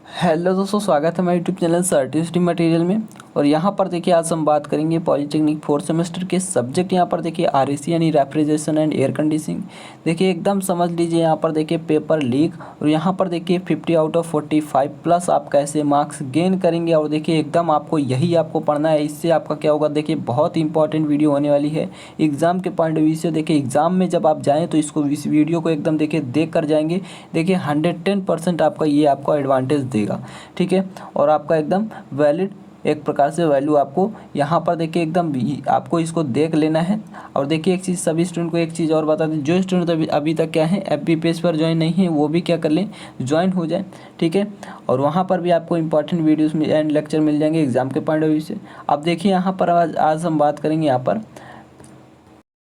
Hello दोस्तों, स्वागत है हमारे यूट्यूब चैनल सर्टिफिकेट मटेरियल में। और यहाँ पर देखिए आज हम बात करेंगे पॉलिटेक्निक फोर्थ सेमेस्टर के सब्जेक्ट। यहाँ पर देखिए आरएसी यानी रेफ्रिजरेशन एंड एयर कंडीशनिंग। देखिए एकदम समझ लीजिए, यहाँ पर देखिए पेपर लीक। और यहाँ पर देखिए 50 आउट ऑफ 45 प्लस आप कैसे मार्क्स गेन करेंगे। और देखिए एकदम आपको यही आपको पढ़ना है। इससे आपका क्या होगा, देखिए बहुत इंपॉर्टेंट वीडियो होने वाली है एग्जाम के पॉइंट ऑफ व्यू से। देखिए एग्जाम में जब आप जाएँ तो इस वीडियो को एकदम देखिए देख कर जाएंगे। देखिए 110% आपका ये आपको एडवांटेज देगा, ठीक है। और आपका एकदम वैलिड एक प्रकार से वैल्यू आपको यहाँ पर देखिए एकदम आपको इसको देख लेना है। और देखिए एक चीज़, सभी स्टूडेंट को एक चीज़ और बता दें, जो स्टूडेंट अभी तक क्या है एफबी पेज पर ज्वाइन नहीं है वो भी क्या कर लें, ज्वाइन हो जाए, ठीक है। और वहाँ पर भी आपको इंपॉर्टेंट वीडियोस एंड लेक्चर मिल जाएंगे एग्जाम के पॉइंट ऑफ व्यू से। अब देखिए यहाँ पर आज हम बात करेंगे यहाँ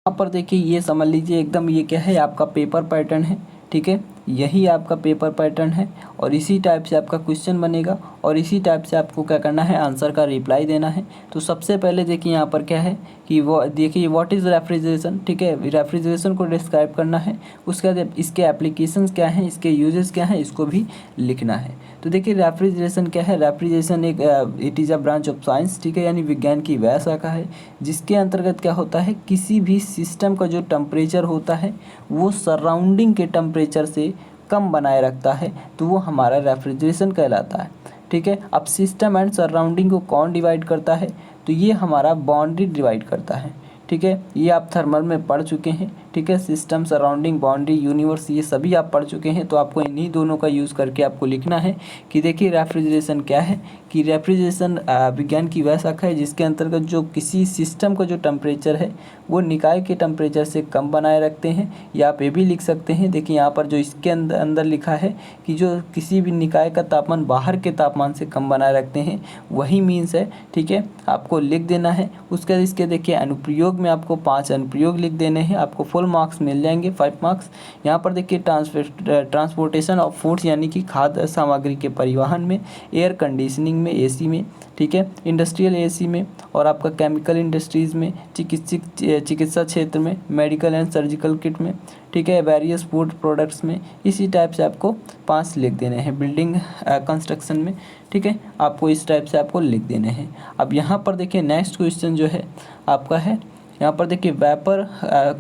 पर देखिए ये समझ लीजिए एकदम ये क्या है, आपका पेपर पैटर्न है, ठीक है। यही आपका पेपर पैटर्न है और इसी टाइप से आपका क्वेश्चन बनेगा और इसी टाइप से आपको क्या करना है, आंसर का रिप्लाई देना है। तो सबसे पहले देखिए यहाँ पर क्या है कि वो देखिए व्हाट इज़ रेफ्रिजरेशन, ठीक है। रेफ्रिजरेशन को डिस्क्राइब करना है, उसके बाद इसके एप्लीकेशंस क्या हैं, इसके यूजेस क्या हैं, इसको भी लिखना है। तो देखिए रेफ्रिजरेशन क्या है, रेफ्रिजरेशन एक it is a branch of science, ठीक है, यानी विज्ञान की वह शाखा है जिसके अंतर्गत क्या होता है, किसी भी सिस्टम का जो टेम्परेचर होता है वो सराउंडिंग के टेम्परेचर से कम बनाए रखता है, तो वो हमारा रेफ्रिजरेशन कहलाता है, ठीक है। अब सिस्टम एंड सराउंडिंग को कौन डिवाइड करता है, तो ये हमारा बाउंड्री डिवाइड करता है, ठीक है। ये आप थर्मल में पढ़ चुके हैं, ठीक है। सिस्टम, सराउंडिंग, बाउंड्री, यूनिवर्स, ये सभी आप पढ़ चुके हैं। तो आपको इन्हीं दोनों का यूज़ करके आपको लिखना है कि देखिए रेफ्रिजरेशन क्या है, कि रेफ्रिजरेशन विज्ञान की वह शाखा है जिसके अंतर्गत जो किसी सिस्टम का जो टेम्परेचर है वो निकाय के टेम्परेचर से कम बनाए रखते हैं। या आप ये भी लिख सकते हैं, देखिए यहाँ पर जो इसके अंदर लिखा है कि जो किसी भी निकाय का तापमान बाहर के तापमान से कम बनाए रखते हैं, वही मीन्स है, ठीक है। आपको लिख देना है। उसके बाद इसके देखिए अनुप्रयोग में आपको 5 अनुप्रयोग लिख देने हैं, आपको फुल मार्क्स मिल जाएंगे, 5 मार्क्स। यहाँ पर देखिए ट्रांसपोर्टेशन ऑफ फूड्स यानी कि खाद्य सामग्री के परिवहन में, एयर कंडीशनिंग में, एसी में, ठीक है, इंडस्ट्रियल एसी में, और आपका केमिकल इंडस्ट्रीज़ में, चिकित्सा क्षेत्र में, मेडिकल एंड सर्जिकल किट में, ठीक है, वेरियस फूड प्रोडक्ट्स में। इसी टाइप से आपको 5 लिख देने हैं, बिल्डिंग कंस्ट्रक्शन में, ठीक है। आपको इस टाइप से आपको लिख देने हैं। अब यहाँ पर देखिए नेक्स्ट क्वेश्चन जो है आपका है, यहाँ पर देखिए वेपर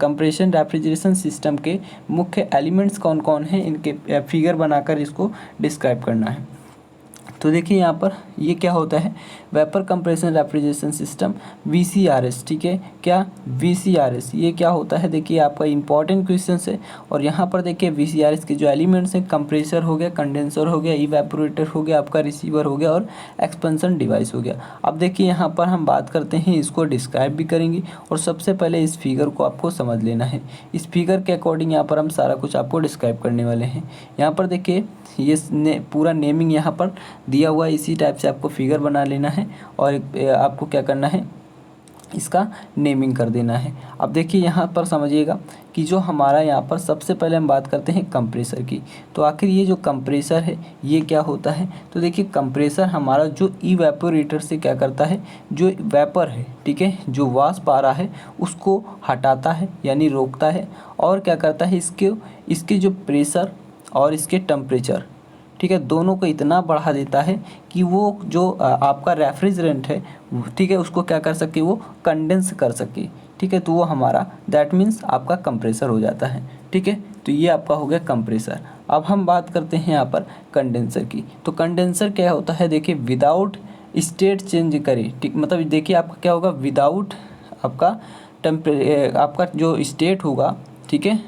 कंप्रेशन रेफ्रिजरेशन सिस्टम के मुख्य एलिमेंट्स कौन कौन हैं, इनके फिगर बनाकर इसको डिस्क्राइब करना है। तो देखिए यहाँ पर ये क्या होता है, vapour compression refrigeration system, VCRS, ठीक है। क्या VCRS ये क्या होता है, देखिए आपका इंपॉर्टेंट क्वेश्चन है। और यहाँ पर देखिए VCRS के जो एलिमेंट्स हैं, कंप्रेसर हो गया, कंडेंसर हो गया, इवेपोरेटर हो गया, आपका रिसीवर हो गया और एक्सपेंशन डिवाइस हो गया। अब देखिए यहाँ पर हम बात करते हैं, इसको डिस्क्राइब भी करेंगे। और सबसे पहले इस फिगर को आपको समझ लेना है। इस फिगर के अकॉर्डिंग यहाँ पर हम सारा कुछ आपको डिस्क्राइब करने वाले हैं। यहाँ पर देखिए ये पूरा नेमिंग यहाँ पर दिया हुआ है, इसी टाइप से आपको फिगर बना लेना है और आपको क्या करना है, इसका नेमिंग कर देना है। अब देखिए यहाँ पर समझिएगा कि जो हमारा यहाँ पर सबसे पहले हम बात करते हैं कंप्रेसर की। तो आखिर ये जो कंप्रेसर है ये क्या होता है, तो देखिए कंप्रेसर हमारा जो इवेपोरेटर से क्या करता है, जो वेपर है, ठीक है, जो वाष्प आ रहा है उसको हटाता है यानी रोकता है। और क्या करता है, इसके जो प्रेशर और इसके टेम्परेचर, ठीक है, दोनों को इतना बढ़ा देता है कि वो जो आपका रेफ्रिजरेंट है, ठीक है, उसको क्या कर सके, वो कंडेंस कर सके, ठीक है। तो वो हमारा दैट मीन्स आपका कंप्रेसर हो जाता है, ठीक है। तो ये आपका हो गया कंप्रेसर। अब हम बात करते हैं यहाँ पर कंडेंसर की। तो कंडेंसर क्या होता है, देखिए विदाउट स्टेट चेंज करे, ठीक, मतलब देखिए आपका क्या होगा, विदाउट आपका आपका जो स्टेट होगा, ठीक है,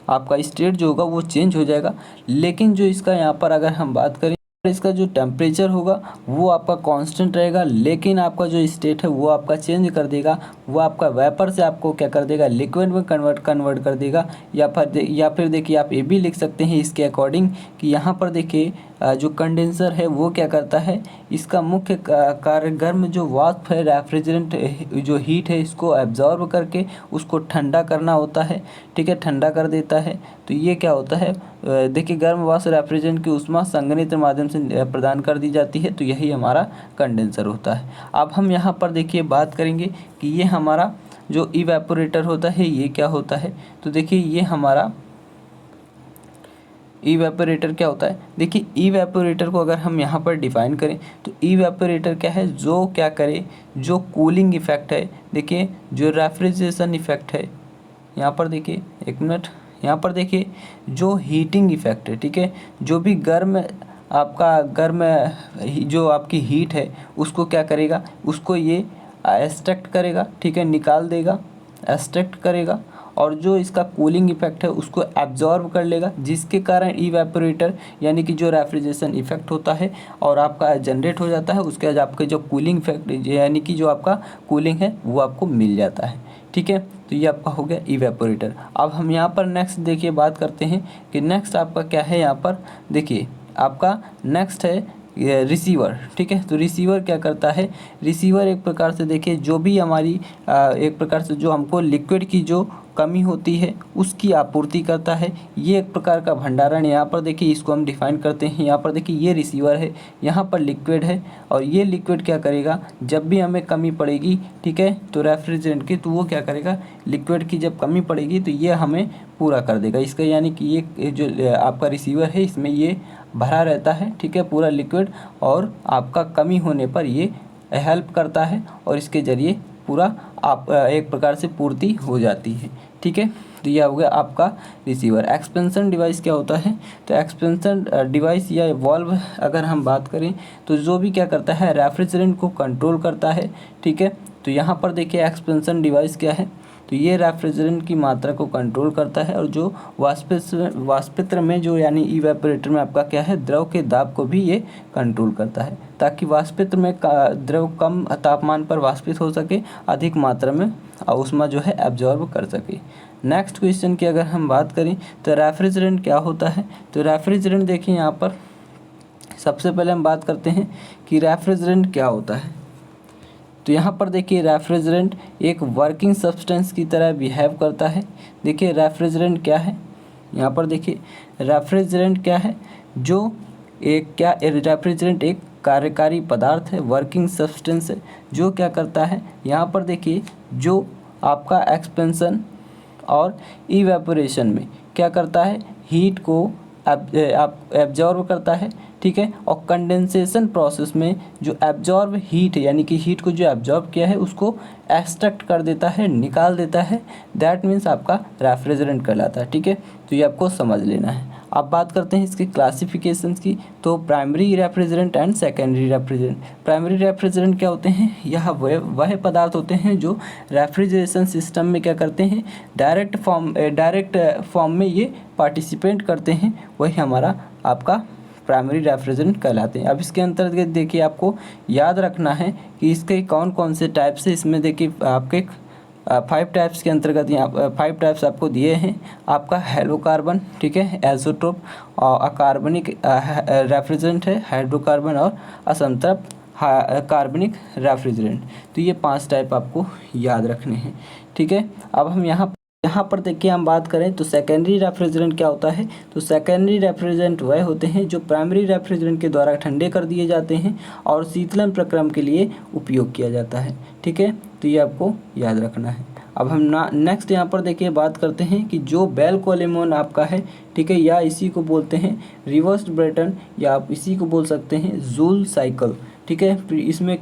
आपका स्टेट जो होगा वो चेंज हो जाएगा। लेकिन जो इसका यहाँ पर अगर हम बात करें, इसका जो टेम्परेचर होगा वो आपका कांस्टेंट रहेगा, लेकिन आपका जो स्टेट है वो आपका चेंज कर देगा। वो आपका वेपर से आपको क्या कर देगा, लिक्विड में कन्वर्ट कर देगा। या फिर देखिए आप ये भी लिख सकते हैं इसके अकॉर्डिंग कि यहाँ पर देखिए जो कंडेंसर है वो क्या करता है, इसका मुख्य कार्य गर्म जो वाष्प है, रेफ्रिजरेंट जो हीट है, इसको एब्जॉर्ब करके उसको ठंडा करना होता है, ठीक है, ठंडा कर देता है। तो ये क्या होता है, देखिए गर्म वाष्प रेफ्रिजरेंट की ऊष्मा संघनित्र माध्यम से प्रदान कर दी जाती है। तो यही हमारा कंडेंसर होता है। अब हम यहाँ पर देखिए बात करेंगे कि ये हमारा जो इवेपोरेटर होता है ये क्या होता है। तो देखिए ये हमारा इवेपोरेटर क्या होता है? देखिए इवेपोरेटर को अगर हम यहाँ पर डिफाइन करें तो इवेपोरेटर क्या है? जो क्या करे, जो कूलिंग इफेक्ट है, देखिए जो रेफ्रिजरेशन इफेक्ट है, यहाँ पर देखिए एक मिनट, यहाँ पर देखिए जो हीटिंग इफेक्ट है, ठीक है, जो भी गर्म जो आपकी हीट है उसको क्या करेगा, उसको ये एक्सट्रैक्ट करेगा, ठीक है, निकाल देगा, एक्सट्रैक्ट करेगा, और जो इसका कूलिंग इफेक्ट है उसको एब्जॉर्ब कर लेगा, जिसके कारण इवेपोरेटर यानी कि जो रेफ्रिजरेशन इफेक्ट होता है और आपका जनरेट हो जाता है, उसके बाद आपके जो कूलिंग इफेक्ट यानी कि जो आपका कूलिंग है वो आपको मिल जाता है, ठीक है। तो ये आपका हो गया इवेपोरेटर। अब हम यहाँ पर नेक्स्ट देखिए बात करते हैं कि नेक्स्ट आपका क्या है, यहाँ पर देखिए आपका नेक्स्ट है रिसीवर, ठीक है। तो रिसीवर क्या करता है? रिसीवर एक प्रकार से देखिए जो भी हमारी एक प्रकार से जो हमको लिक्विड की जो कमी होती है उसकी आपूर्ति करता है। ये एक प्रकार का भंडारण, यहाँ पर देखिए इसको हम डिफाइन करते हैं। यहाँ पर देखिए ये रिसीवर है, यहाँ पर लिक्विड है, और ये लिक्विड क्या करेगा, जब भी हमें कमी पड़ेगी, ठीक है, तो रेफ्रिजरेंट की, तो वो क्या करेगा, लिक्विड की जब कमी पड़ेगी तो ये हमें पूरा कर देगा। इसका यानी कि ये जो आपका रिसीवर है इसमें ये भरा रहता है, ठीक है, पूरा लिक्विड, और आपका कमी होने पर ये हेल्प करता है और इसके ज़रिए पूरा आप एक प्रकार से पूर्ति हो जाती है, ठीक है। तो यह हो गया आपका रिसीवर। एक्सपेंशन डिवाइस क्या होता है? तो एक्सपेंशन डिवाइस या वॉल्व अगर हम बात करें तो जो भी क्या करता है, रेफ्रिजरेंट को कंट्रोल करता है, ठीक है। तो यहाँ पर देखिए एक्सपेंशन डिवाइस क्या है, तो ये रेफ्रिजरेंट की मात्रा को कंट्रोल करता है, और जो वाष्पित्र में जो यानी इवेपोरेटर में आपका क्या है, द्रव के दाब को भी ये कंट्रोल करता है, ताकि वाष्पित्र में द्रव कम तापमान पर वाष्पित हो सके, अधिक मात्रा में ऊष्मा जो है एब्जॉर्ब कर सके। नेक्स्ट क्वेश्चन की अगर हम बात करें तो रेफ्रिजरेंट क्या होता है? तो रेफ्रिजरेंट देखिए यहाँ पर सबसे पहले हम बात करते हैं कि रेफ्रिजरेंट क्या होता है। तो यहाँ पर देखिए रेफ्रिजरेंट एक वर्किंग सब्सटेंस की तरह बिहेव करता है। देखिए रेफ्रिजरेंट क्या है, यहाँ पर देखिए रेफ्रिजरेंट क्या है, जो रेफ्रिजरेंट एक कार्यकारी पदार्थ है, वर्किंग सब्सटेंस है, जो क्या करता है, यहाँ पर देखिए जो आपका एक्सपेंशन और इवेपोरेशन में क्या करता है, हीट को एब्जॉर्ब करता है, ठीक है, और कंडेंसेशन प्रोसेस में जो एब्जॉर्ब हीट है यानी कि हीट को जो एब्जॉर्ब किया है उसको एक्सट्रैक्ट कर देता है, निकाल देता है, दैट मीन्स आपका रेफ्रिजरेंट कहलाता है, ठीक है। तो ये आपको समझ लेना है। अब बात करते हैं इसके क्लासिफिकेशंस की। तो primary refrigerant and secondary refrigerant. Primary refrigerant क्या होते हैं? यह वह पदार्थ होते हैं जो रेफ्रिजरेशन सिस्टम में क्या करते हैं, डायरेक्ट फॉर्म में ये पार्टिसिपेट करते हैं, वही हमारा आपका प्राइमरी रेफ्रिजरेंट कहलाते हैं। अब इसके अंतर्गत देखिए आपको याद रखना है कि इसके कौन कौन से टाइप्स है। इसमें देखिए आपके 5 टाइप्स के अंतर्गत यहाँ 5 टाइप्स आपको दिए हैं। आपका हेलोकार्बन, ठीक है, एज़ोटोप, और अकार्बनिक रेफ्रिजरेंट है, हाइड्रोकार्बन और असंतृप्त कार्बनिक रेफ्रिजरेंट। तो ये 5 टाइप आपको याद रखने हैं, ठीक है। अब हम यहाँ पर देखिए हम बात करें तो सेकेंडरी रेफ्रिजरेंट क्या होता है। तो सेकेंडरी रेफ्रिजरेंट वह होते हैं जो प्राइमरी रेफ्रिजरेंट के द्वारा ठंडे कर दिए जाते हैं और शीतलन प्रक्रम के लिए उपयोग किया जाता है, ठीक है। तो ये आपको याद रखना है। अब हम नेक्स्ट यहाँ पर देखिए बात करते हैं कि जो बेल कोलेमोन आपका है, ठीक है, या इसी को बोलते हैं रिवर्स्ड ब्रेटन, या आप इसी को बोल सकते हैं जूल साइकिल, ठीक है। इसमें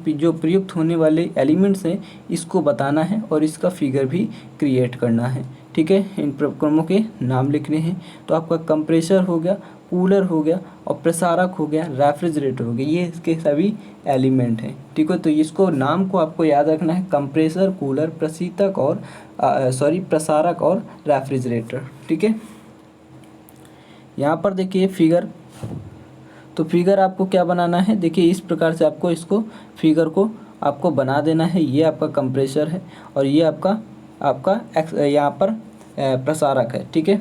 जो प्रयुक्त होने वाले एलिमेंट्स हैं इसको बताना है और इसका फिगर भी क्रिएट करना है, ठीक है। इन प्रक्रमों के नाम लिखने हैं। तो आपका कंप्रेसर हो गया, कूलर हो गया, और प्रसारक हो गया, रेफ्रिजरेटर हो गया, ये इसके सभी एलिमेंट हैं, ठीक है। तो इसको नाम को आपको याद रखना है, कंप्रेसर, कूलर, प्रसारक और रेफ्रिजरेटर, ठीक है। यहाँ पर देखिए फिगर, तो फिगर आपको क्या बनाना है, देखिए इस प्रकार से आपको इसको फिगर को आपको बना देना है। ये आपका कंप्रेसर है और ये आपका यहाँ पर प्रसारक है, ठीक है।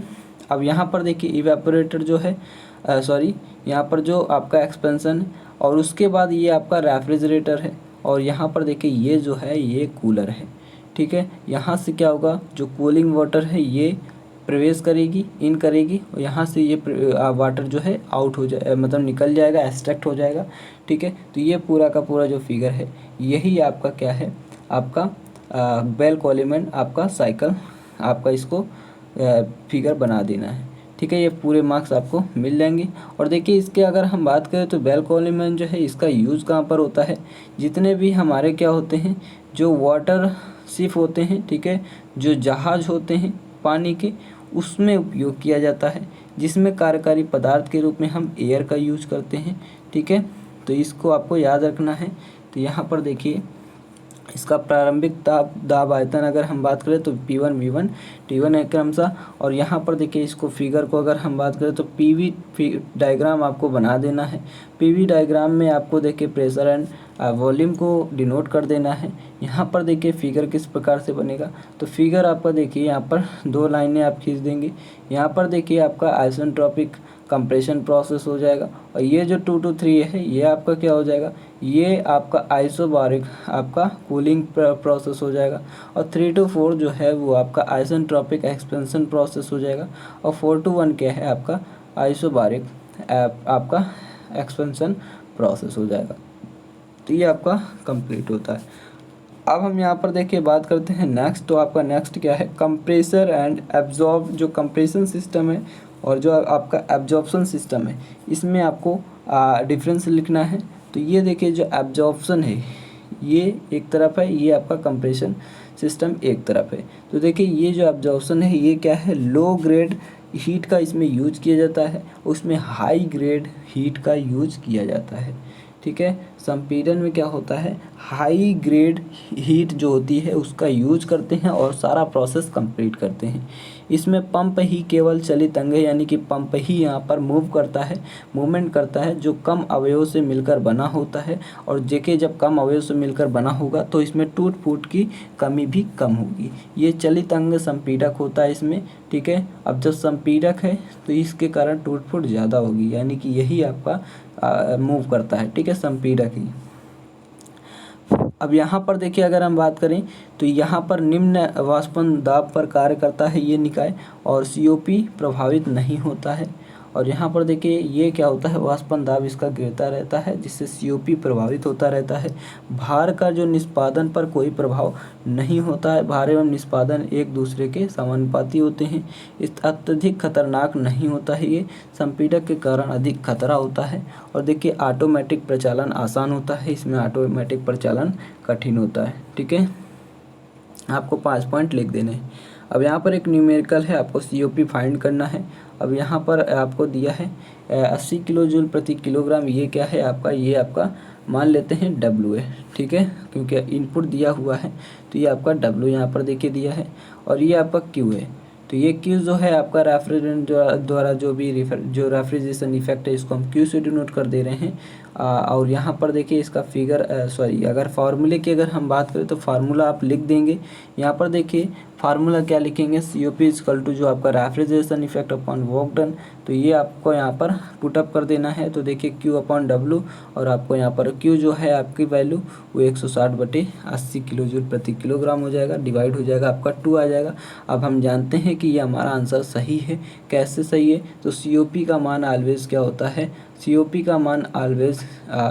अब यहाँ पर देखिए इवेपोरेटर जो है यहाँ पर जो आपका एक्सपेंशन है, और उसके बाद ये आपका रेफ्रिजरेटर है, और यहाँ पर देखिए ये जो है ये कूलर है, ठीक है। यहाँ से क्या होगा, जो कूलिंग वाटर है ये प्रवेश करेगी, इन करेगी, और यहाँ से ये वाटर जो है आउट हो जाए, मतलब निकल जाएगा, एक्सट्रैक्ट हो जाएगा, ठीक है। तो ये पूरा का पूरा जो फिगर है यही आपका क्या है, आपका बेल कोलेमन आपका साइकिल, आपका इसको फिगर बना देना है, ठीक है, ये पूरे मार्क्स आपको मिल जाएंगे। और देखिए इसके अगर हम बात करें तो बेल कॉलिंग जो है इसका यूज़ कहाँ पर होता है, जितने भी हमारे क्या होते हैं जो वाटर शिप होते हैं, ठीक है, जो जहाज़ होते हैं पानी के, उसमें उपयोग किया जाता है, जिसमें कार्यकारी पदार्थ के रूप में हम एयर का यूज करते हैं। ठीक है, तो इसको आपको याद रखना है। तो यहाँ पर देखिए इसका प्रारंभिक दाब आयतन अगर हम बात करें तो P1 V1 T1 है क्रमशः। और यहाँ पर देखिए इसको फिगर को अगर हम बात करें तो PV डायग्राम आपको बना देना है। PV डायग्राम में आपको देखिए प्रेशर एंड वॉल्यूम को डिनोट कर देना है। यहाँ पर देखिए फिगर किस प्रकार से बनेगा, तो फिगर आपका देखिए यहाँ पर 2 लाइनें आप खींच देंगे। यहाँ पर देखिए आपका आइसेंट्रोपिक कंप्रेशन प्रोसेस हो जाएगा, और ये जो 2 to 3 है ये आपका क्या हो जाएगा, ये आपका आइसोबारिक आपका कूलिंग प्रोसेस हो जाएगा। और 3 to 4 जो है वो आपका आइसेंट्रोपिक एक्सपेंशन प्रोसेस हो जाएगा। और 4 to 1 क्या है आपका आइसोबारिक आपका एक्सपेंशन प्रोसेस हो जाएगा। तो ये आपका कंप्लीट होता है। अब हम यहाँ पर देखिए बात करते हैं नेक्स्ट। तो आपका नेक्स्ट क्या है, कंप्रेसर एंड एब्जॉर्ब। जो कंप्रेशन सिस्टम है और जो आपका एब्जॉर्प्शन सिस्टम है, इसमें आपको डिफरेंस लिखना है। तो ये देखिए जो एब्जॉर्प्शन है ये एक तरफ है, ये आपका कंप्रेशन सिस्टम एक तरफ है। तो देखिए ये जो एब्जॉर्प्शन है ये क्या है, लो ग्रेड हीट का इसमें यूज किया जाता है, उसमें हाई ग्रेड हीट का यूज किया जाता है। ठीक है, संपीड़न में क्या होता है, हाई ग्रेड हीट जो होती है उसका यूज करते हैं और सारा प्रोसेस कंप्लीट करते हैं। इसमें पंप ही केवल चलित अंग है, यानी कि पंप ही यहाँ पर मूव करता है, मूवमेंट करता है, जो कम अवयव से मिलकर बना होता है। और जेके जब कम अवयव से मिलकर बना होगा तो इसमें टूट फूट की कमी भी कम होगी। ये चलित अंग संपीड़क होता है इसमें। ठीक है, अब जब संपीड़क है तो इसके कारण टूट फूट ज़्यादा होगी, यानी कि यही आपका मूव करता है। ठीक है, संपीड़क ही। अब यहाँ पर देखिए अगर हम बात करें तो यहाँ पर निम्न वाष्पन दाब पर कार्य करता है ये निकाय, और COP प्रभावित नहीं होता है। और यहाँ पर देखिए ये क्या होता है, वाष्पन दाब इसका गिरता रहता है, जिससे COP प्रभावित होता रहता है। भार का जो निष्पादन पर कोई प्रभाव नहीं होता है, भार एवं निष्पादन एक दूसरे के समानुपाती होते हैं। इस अत्यधिक खतरनाक नहीं होता है, ये संपीड़क के कारण अधिक खतरा होता है। और देखिए ऑटोमेटिक प्रचालन आसान होता है, इसमें ऑटोमेटिक प्रचालन कठिन होता है। ठीक है, आपको 5 पॉइंट लिख देने हैं। अब यहाँ पर एक न्यूमेरिकल है, आपको COP फाइंड करना है। अब यहाँ पर आपको दिया है 80 किलो जूल प्रति किलोग्राम। ये क्या है आपका, ये आपका मान लेते हैं W है। ठीक है, क्योंकि इनपुट दिया हुआ है तो ये आपका W यहाँ पर देखिए दिया है, और ये आपका Q है। तो ये Q जो है आपका रेफ्रिजरेंट द्वारा जो रेफ्रिजरेशन इफेक्ट है इसको हम Q से डिनोट कर दे रहे हैं। और यहाँ पर देखिए इसका फिगर अगर फार्मूले की अगर हम बात करें तो फार्मूला आप लिख देंगे। यहाँ पर देखिए फार्मूला क्या लिखेंगे, COP इक्वल टू जो आपका refrigeration effect upon work done. तो ये आपको यहाँ पर पुटअप कर देना है। तो देखिए Q अपॉन W, और आपको यहाँ पर Q जो है आपकी वैल्यू वो 160/80 किलो जूल प्रति किलोग्राम हो जाएगा, डिवाइड हो जाएगा आपका 2 आ जाएगा। अब हम जानते हैं कि ये हमारा आंसर सही है। कैसे सही है, तो COP का मान ऑलवेज क्या होता है, COP का मान ऑलवेज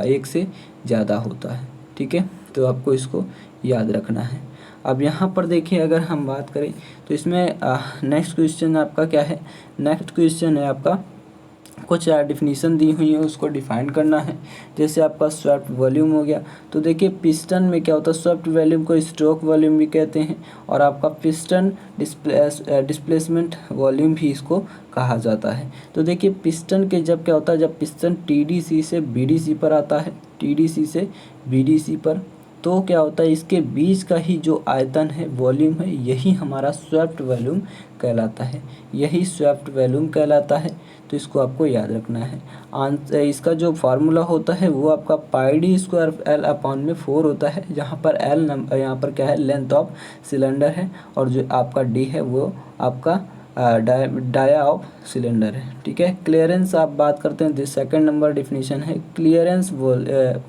1 से ज़्यादा होता है। ठीक है, तो आपको इसको याद रखना है। अब यहाँ पर देखिए अगर हम बात करें तो इसमें नेक्स्ट क्वेश्चन आपका क्या है, नेक्स्ट क्वेश्चन है आपका कुछ डिफिनीशन दी हुई है उसको डिफाइन करना है। जैसे आपका स्वेप्ट वॉल्यूम हो गया, तो देखिए पिस्टन में क्या होता है, स्वेप्ट वॉल्यूम को स्ट्रोक वॉल्यूम भी कहते हैं, और आपका पिस्टन डिस्प्लेसमेंट वॉल्यूम भी इसको कहा जाता है। तो देखिए पिस्टन के जब क्या होता है, जब पिस्टन TDC से BDC पर आता है, TDC से BDC पर, तो क्या होता है इसके बीच का ही जो आयतन है, वॉल्यूम है, यही हमारा स्वेप्ट वॉल्यूम कहलाता है, यही स्वेप्ट वॉल्यूम कहलाता है। तो इसको आपको याद रखना है। इसका जो फार्मूला होता है वो आपका πd² L/4 होता है, जहाँ पर L यहाँ पर क्या है, लेंथ ऑफ सिलेंडर है, और जो आपका D है वो आपका डाया ऑफ सिलेंडर है। ठीक है, क्लियरेंस आप बात करते हैं, सेकंड नंबर डिफिनीशन है क्लियरेंस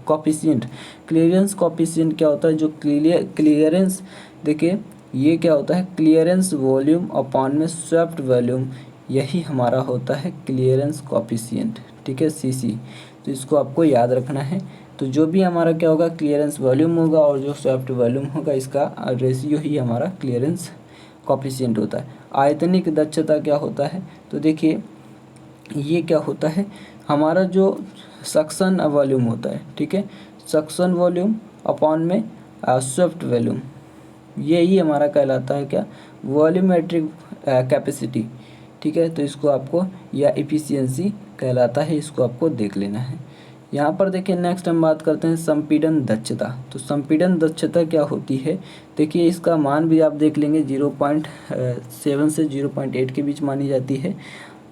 कॉफिशिएंट। क्लियरेंस कॉफिशिएंट क्या होता है, जो क्लियरेंस देखिए ये क्या होता है, क्लियरेंस वॉल्यूम अपॉन में स्वेप्ट वॉल्यूम, यही हमारा होता है क्लियरेंस कॉफिशिएंट। ठीक है, CC। तो इसको आपको याद रखना है। तो जो भी हमारा क्या होगा, क्लियरेंस वॉल्यूम होगा, और जो स्वेप्ट वॉल्यूम होगा इसका रेशियो ही हमारा क्लियरेंस कॉफिशिएंट होता है। आयतनिक दक्षता क्या होता है, तो देखिए ये क्या होता है, हमारा जो सक्शन वॉल्यूम होता है, ठीक है, सक्शन वॉल्यूम अपॉन में स्वेप्ट वॉल्यूम, यही हमारा कहलाता है क्या, वॉल्यूमेट्रिक कैपेसिटी, ठीक है। तो इसको आपको, या इफिशियंसी कहलाता है, इसको आपको देख लेना है। यहाँ पर देखिए नेक्स्ट हम बात करते हैं संपीड़न दक्षता। तो संपीड़न दक्षता क्या होती है, देखिए इसका मान भी आप देख लेंगे 0.7 से 0.8 के बीच मानी जाती है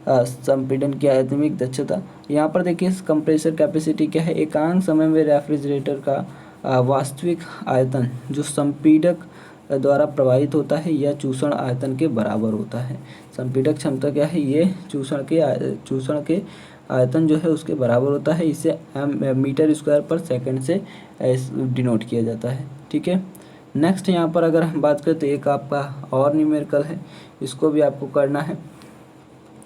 संपीड़न की आयतनिक दक्षता। यहाँ पर देखिए कंप्रेसर कैपेसिटी क्या है, एकांक समय में रेफ्रिजरेटर का वास्तविक आयतन जो संपीड़क द्वारा प्रभावित होता है या चूषण आयतन के बराबर होता है। संपीड़क क्षमता क्या है, ये चूषण के आयतन जो है उसके बराबर होता है। इसे मीटर स्क्वायर पर सेकंड से डिनोट किया जाता है, ठीक है। नेक्स्ट यहाँ पर अगर हम बात करें तो एक आपका और न्यूमेरिकल है, इसको भी आपको करना है।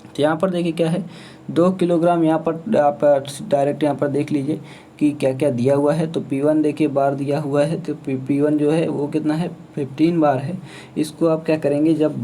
तो यहाँ पर देखिए क्या है, 2 किलोग्राम, यहाँ पर आप डायरेक्ट यहाँ पर देख लीजिए कि क्या क्या दिया हुआ है। तो P1 देखिए बार दिया हुआ है, तो P1 जो है वो कितना है, 15 बार है। इसको आप क्या करेंगे, जब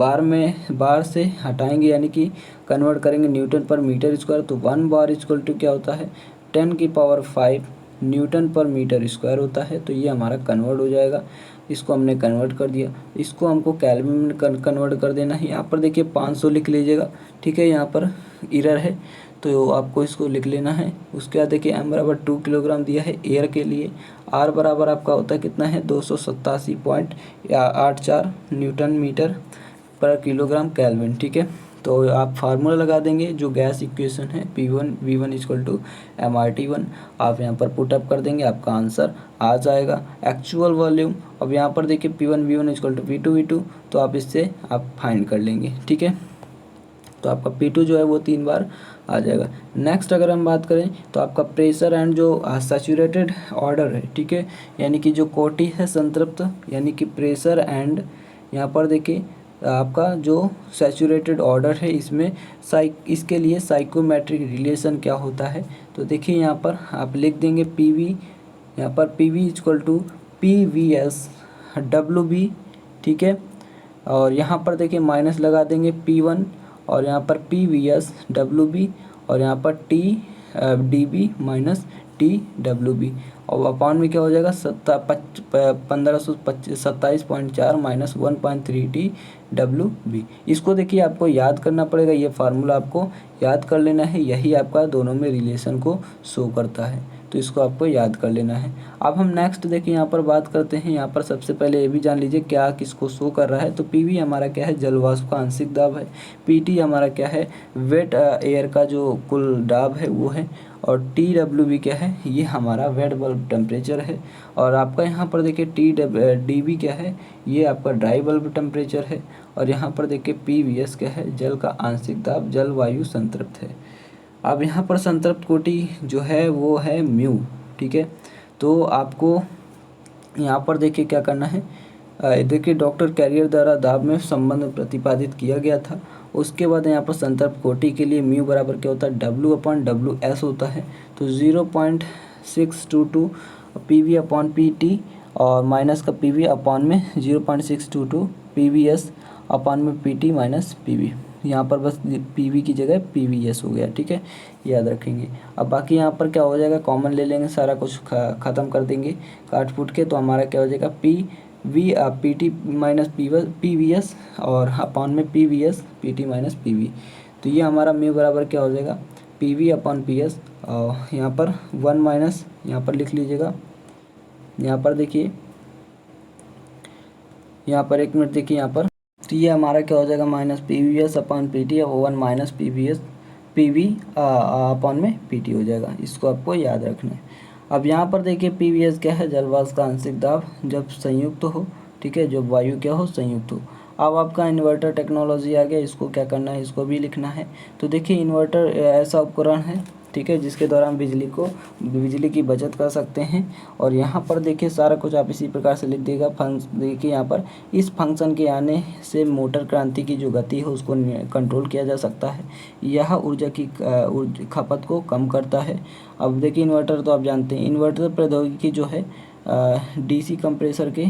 बार से हटाएंगे यानी कि कन्वर्ट करेंगे न्यूटन पर मीटर स्क्वायर, तो 1 बार इक्वल टू क्या होता है, 10⁵ न्यूटन पर मीटर स्क्वायर होता है। तो ये हमारा कन्वर्ट हो जाएगा, इसको हमने कन्वर्ट कर दिया। इसको हमको केल्विन में कन्वर्ट कर देना है। यहाँ पर देखिए 500 लिख लीजिएगा, ठीक है, यहाँ पर एरर है तो आपको इसको लिख लेना है। उसके बाद देखिए m बराबर 2 किलोग्राम दिया है एयर के लिए, r बराबर आपका होता है कितना है, 287.84 न्यूटन मीटर पर किलोग्राम केल्विन, ठीक है। तो आप फार्मूला लगा देंगे जो गैस इक्वेशन है P1 V1 equal to mRT1, आप यहाँ पर पुटअप कर देंगे, आपका आंसर आ जाएगा। एक्चुअल वॉल्यूम, अब यहाँ पर देखिए P1 V1 equal to P2 V2, तो आप इससे आप फाइंड कर लेंगे, ठीक है। तो आपका P2 जो है वो 3 बार आ जाएगा। नेक्स्ट अगर हम बात करें तो आपका प्रेशर एंड जो सैचुरेटेड ऑर्डर है, ठीक है, यानी कि जो कोटि है संतृप्त, यानी कि प्रेशर एंड यहाँ पर देखिए आपका जो सैचुरेटेड ऑर्डर है, इसमें इसके लिए साइकोमेट्रिक रिलेशन क्या होता है, तो देखिए यहाँ पर आप लिख देंगे PV, यहाँ पर PV equal to PVS WB, ठीक है। और यहाँ पर देखिए माइनस लगा देंगे P1 और यहाँ पर PVS WB और यहाँ पर DB माइनस TWB, और अपॉन में क्या हो जाएगा 1527.4 माइनस 1.3 TWB। इसको देखिए आपको याद करना पड़ेगा, ये फार्मूला आपको याद कर लेना है, यही आपका दोनों में रिलेशन को शो करता है, तो इसको आपको याद कर लेना है। अब हम नेक्स्ट देखिए यहाँ पर बात करते हैं। यहाँ पर सबसे पहले ये भी जान लीजिए क्या किसको शो कर रहा है। तो PV हमारा क्या है, जलवाष्प का आंशिक दाब है। PT हमारा क्या है, वेट एयर का जो कुल दाब है वो है। और TWB क्या है, ये हमारा वेट बल्ब टेम्परेचर है। और आपका यहाँ पर देखिए DB क्या है, ये आपका ड्राई बल्ब टेम्परेचर है। और यहाँ पर देखिए PVS क्या है, जल का आंशिक दाब, जल वायु संतृप्त है। अब यहाँ पर संतृप्त कोटि जो है वो है म्यू, ठीक है। तो आपको यहाँ पर देखिए क्या करना है, देखिए डॉक्टर कैरियर द्वारा दाब में संबंध प्रतिपादित किया गया था। उसके बाद यहाँ पर संतृप्त कोटि के लिए म्यू बराबर क्या होता है, W/WS होता है। तो 0.622 PV अपॉन PT और माइनस का PV अपॉन में 0.622 PVS अपॉन में PT माइनस PV, यहाँ पर बस PV की जगह PVS हो गया, ठीक है, याद रखेंगे। अब बाकी यहाँ पर क्या हो जाएगा, कॉमन ले लेंगे, सारा कुछ ख़त्म कर देंगे काट फूट के। तो हमारा क्या हो जाएगा, PT माइनस PVS और अपॉन में PVS PT माइनस PV। तो ये हमारा म्यू बराबर क्या हो जाएगा, PV अपॉन PS, और यहाँ पर 1 माइनस यहाँ पर लिख लीजिएगा। यहाँ पर देखिए, यहाँ पर 1 मिनट देखिए, यहाँ पर तो ये हमारा क्या हो जाएगा, माइनस PVS अपॉन PT और 1 माइनस PV अपॉन में PT हो जाएगा। इसको आपको याद रखना है। अब यहाँ पर देखिए PVS क्या है, जलवाष्प का आंशिक दाब जब संयुक्त हो, ठीक है, जब वायु क्या हो, संयुक्त हो। अब आपका इन्वर्टर टेक्नोलॉजी आ गया, इसको क्या करना है, इसको भी लिखना है। तो देखिए इन्वर्टर ऐसा उपकरण है, ठीक है, जिसके द्वारा हम बिजली की बचत कर सकते हैं। और यहाँ पर देखिए सारा कुछ आप इसी प्रकार से लिख देगा। देखिए यहाँ पर इस फंक्शन के आने से मोटर क्रांति की जो गति है उसको कंट्रोल किया जा सकता है। यह ऊर्जा की खपत को कम करता है। अब देखिए इन्वर्टर तो आप जानते हैं, इन्वर्टर प्रौद्योगिकी जो है डीसी कंप्रेसर के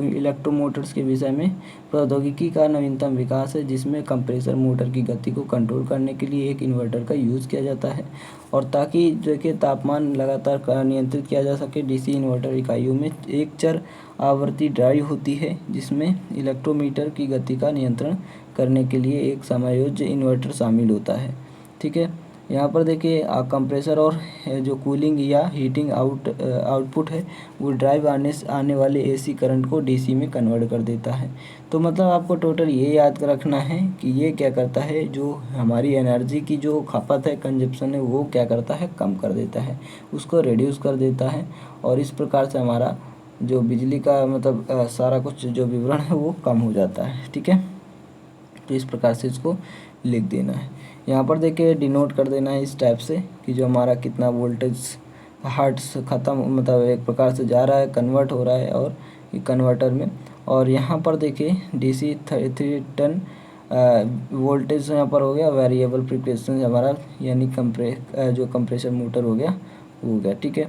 इलेक्ट्रोमोटर्स के विषय में प्रौद्योगिकी का नवीनतम विकास है, जिसमें कंप्रेसर मोटर की गति को कंट्रोल करने के लिए एक इन्वर्टर का यूज़ किया जाता है। और ताकि जो कि तापमान लगातार नियंत्रित किया जा सके, डीसी इन्वर्टर इकाइयों में एक चर आवृत्ति ड्राइव होती है, जिसमें इलेक्ट्रोमीटर की गति का नियंत्रण करने के लिए एक समायोज्य इन्वर्टर शामिल होता है। ठीक है, यहाँ पर देखिए कंप्रेसर और जो कूलिंग या हीटिंग आउटपुट है वो ड्राइव आने वाले एसी करंट को डीसी में कन्वर्ट कर देता है। तो मतलब आपको टोटल ये याद रखना है कि ये क्या करता है, जो हमारी एनर्जी की जो खपत है, कंजप्शन है, वो क्या करता है, कम कर देता है, उसको रिड्यूस कर देता है। और इस प्रकार से हमारा जो बिजली का मतलब सारा कुछ जो विवरण है वो कम हो जाता है। ठीक है, तो इस प्रकार से इसको लिख देना है। यहाँ पर देखिए डिनोट कर देना है इस टाइप से कि जो हमारा कितना वोल्टेज हर्ट्स ख़त्म मतलब एक प्रकार से जा रहा है, कन्वर्ट हो रहा है और कन्वर्टर में। और यहाँ पर देखिए डीसी 3 टन वोल्टेज यहाँ पर हो गया, वेरिएबल फ्रीक्वेंसी हमारा यानी जो कंप्रेसर मोटर हो गया। ठीक है,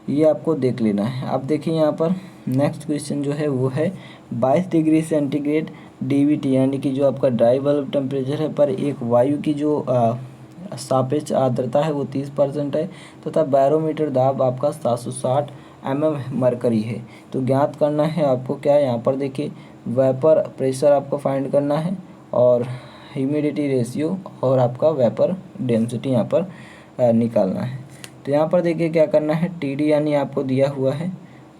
ये आपको देख लेना है। अब देखिए यहाँ पर नेक्स्ट क्वेश्चन जो है वो है 22 डिग्री सेंटीग्रेड डीवीटी, यानी कि जो आपका ड्राई बल्ब टेम्परेचर है पर एक वायु की जो सापेक्ष आर्द्रता है वो 30% है, तथा बैरोमीटर दाब आपका 760 मरकरी है। तो ज्ञात करना है आपको क्या है, यहाँ पर देखिए वेपर प्रेशर आपको फाइंड करना है और ह्यूमिडिटी रेशियो और आपका वेपर डेंसिटी यहाँ पर निकालना है। तो यहाँ पर देखिए क्या करना है, टीडी यानी आपको दिया हुआ है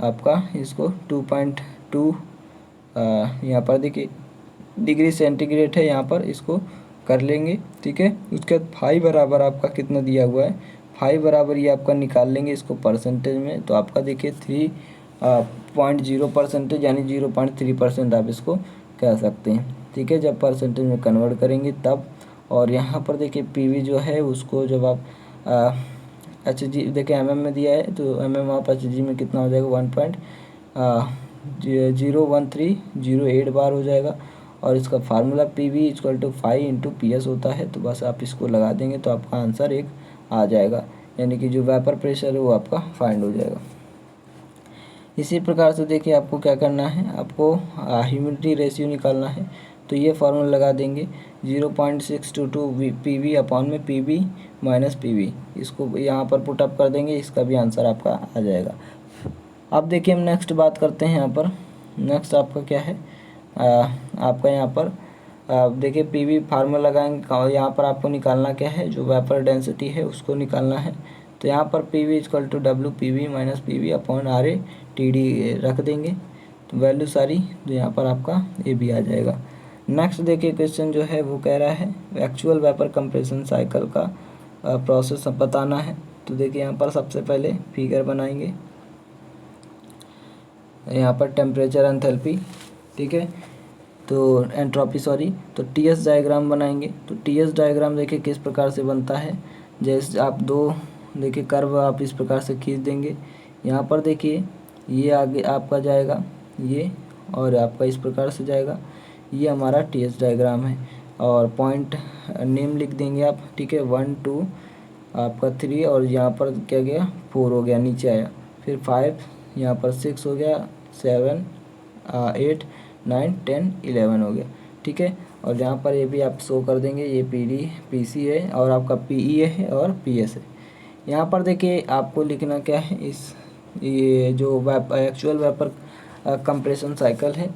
आपका इसको 2.2 यहाँ पर देखिए डिग्री सेंटीग्रेड है, यहाँ पर इसको कर लेंगे। ठीक है, उसके बाद फाई बराबर आपका कितना दिया हुआ है, फाई बराबर ये आपका निकाल लेंगे इसको परसेंटेज में। तो आपका देखिए 3.0% यानी 0.3% आप इसको कह सकते हैं। ठीक है, जब परसेंटेज में कन्वर्ट करेंगे तब। और यहाँ पर देखिए पीवी जो है उसको जब आप HG देखिए mm में दिया है, तो mm आप HG में कितना हो जाएगा 1.01308 बार हो जाएगा। और इसका फार्मूला PV = 5 × PS होता है। तो बस आप इसको लगा देंगे तो आपका आंसर एक आ जाएगा, यानी कि जो वेपर प्रेशर है वो आपका फाइंड हो जाएगा। इसी प्रकार से देखिए आपको क्या करना है, आपको ह्यूमिडिटी रेशियो निकालना है। तो ये फार्मूला लगा देंगे 0.622 PV अपॉन में PV - PV, इसको यहाँ पर पुट अप कर देंगे, इसका भी आंसर आपका आ जाएगा। अब देखिए हम नेक्स्ट बात करते हैं। यहाँ पर नेक्स्ट आपका क्या है, आपका यहाँ पर देखिए PV फार्मूला लगाएंगे। यहाँ पर आपको निकालना क्या है, जो वेपर डेंसिटी है उसको निकालना है। तो यहाँ पर PV = WPV - PV upon RA TD रख देंगे, तो वैल्यू सारी तो यहाँ पर आपका ये भी आ जाएगा। नेक्स्ट देखिए क्वेश्चन जो है वो कह रहा है एक्चुअल वेपर कंप्रेशन साइकिल का प्रोसेस बताना है। तो देखिए यहाँ पर सबसे पहले फिगर बनाएंगे, यहाँ पर टेम्परेचर एंथैल्पी, ठीक है, तो एंट्रोपी तो TS डायग्राम बनाएंगे। तो TS डायग्राम देखिए किस प्रकार से बनता है, जैसे आप दो देखिए कर्व आप इस प्रकार से खींच देंगे। यहाँ पर देखिए ये आगे आपका जाएगा ये, और आपका इस प्रकार से जाएगा, ये हमारा TS डायग्राम है। और पॉइंट नेम लिख देंगे आप, ठीक है, 1 2 आपका 3, और यहाँ पर क्या गया 4 हो गया, नीचे आया, फिर 5, यहाँ पर 6 हो गया, 7 8 9 10 11 हो गया। ठीक है, और यहाँ पर ये भी आप शो कर देंगे, ये PC है और आपका PE है और PS है। यहाँ पर देखिए आपको लिखना क्या है, ये जो एक्चुअल वेपर कंप्रेशन साइकिल है,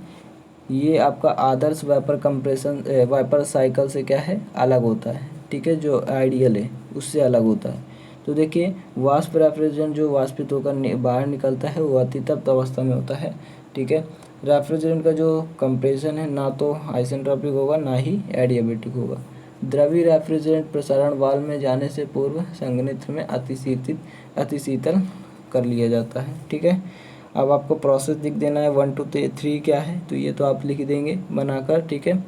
ये आपका आदर्श वेपर साइकिल से क्या है अलग होता है। ठीक है, जो आइडियल है उससे अलग होता है। तो देखिए वाष्प रेफ्रिजरेंट जो वाष्पित होकर बाहर निकलता है वो अति तप्त अवस्था में होता है। ठीक है, रेफ्रिजरेंट का जो कंप्रेशन है ना तो आइसेंट्रोपिक होगा ना ही एडियाबेटिक होगा। द्रवी रेफ्रिजरेंट प्रसारण वाल्व में जाने से पूर्व संघनित्र में अतिशीतल कर लिया जाता है। ठीक है, अब आपको प्रोसेस लिख देना है 1 2 3 क्या है, तो ये तो आप लिख देंगे बनाकर। ठीक है,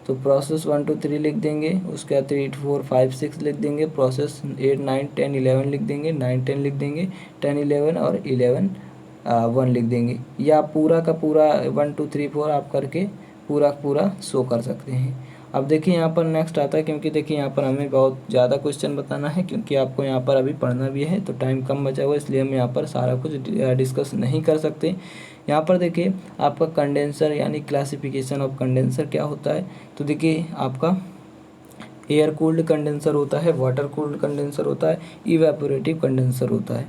तो प्रोसेस 1 2 3 लिख देंगे, उसके बाद 3 4 5 6 लिख देंगे, प्रोसेस 8 9 10 11 लिख देंगे, 9 10 लिख देंगे, 10 11 और 11 1 लिख देंगे। या पूरा का पूरा 1 2 3 4 आप करके पूरा शो कर सकते हैं। अब देखिए यहाँ पर नेक्स्ट आता है, क्योंकि देखिए यहाँ पर हमें बहुत ज़्यादा क्वेश्चन बताना है, क्योंकि आपको यहाँ पर अभी पढ़ना भी है, तो टाइम कम बचा हुआ, इसलिए हम यहाँ पर सारा कुछ डिस्कस नहीं कर सकते। यहाँ पर देखिए आपका कंडेंसर यानी क्लासिफिकेशन ऑफ कंडेंसर क्या होता है। तो देखिए आपका एयर कूल्ड कंडेंसर होता है, वाटर कूल्ड कंडेंसर होता है, इवेपोरेटिव कंडेंसर होता है।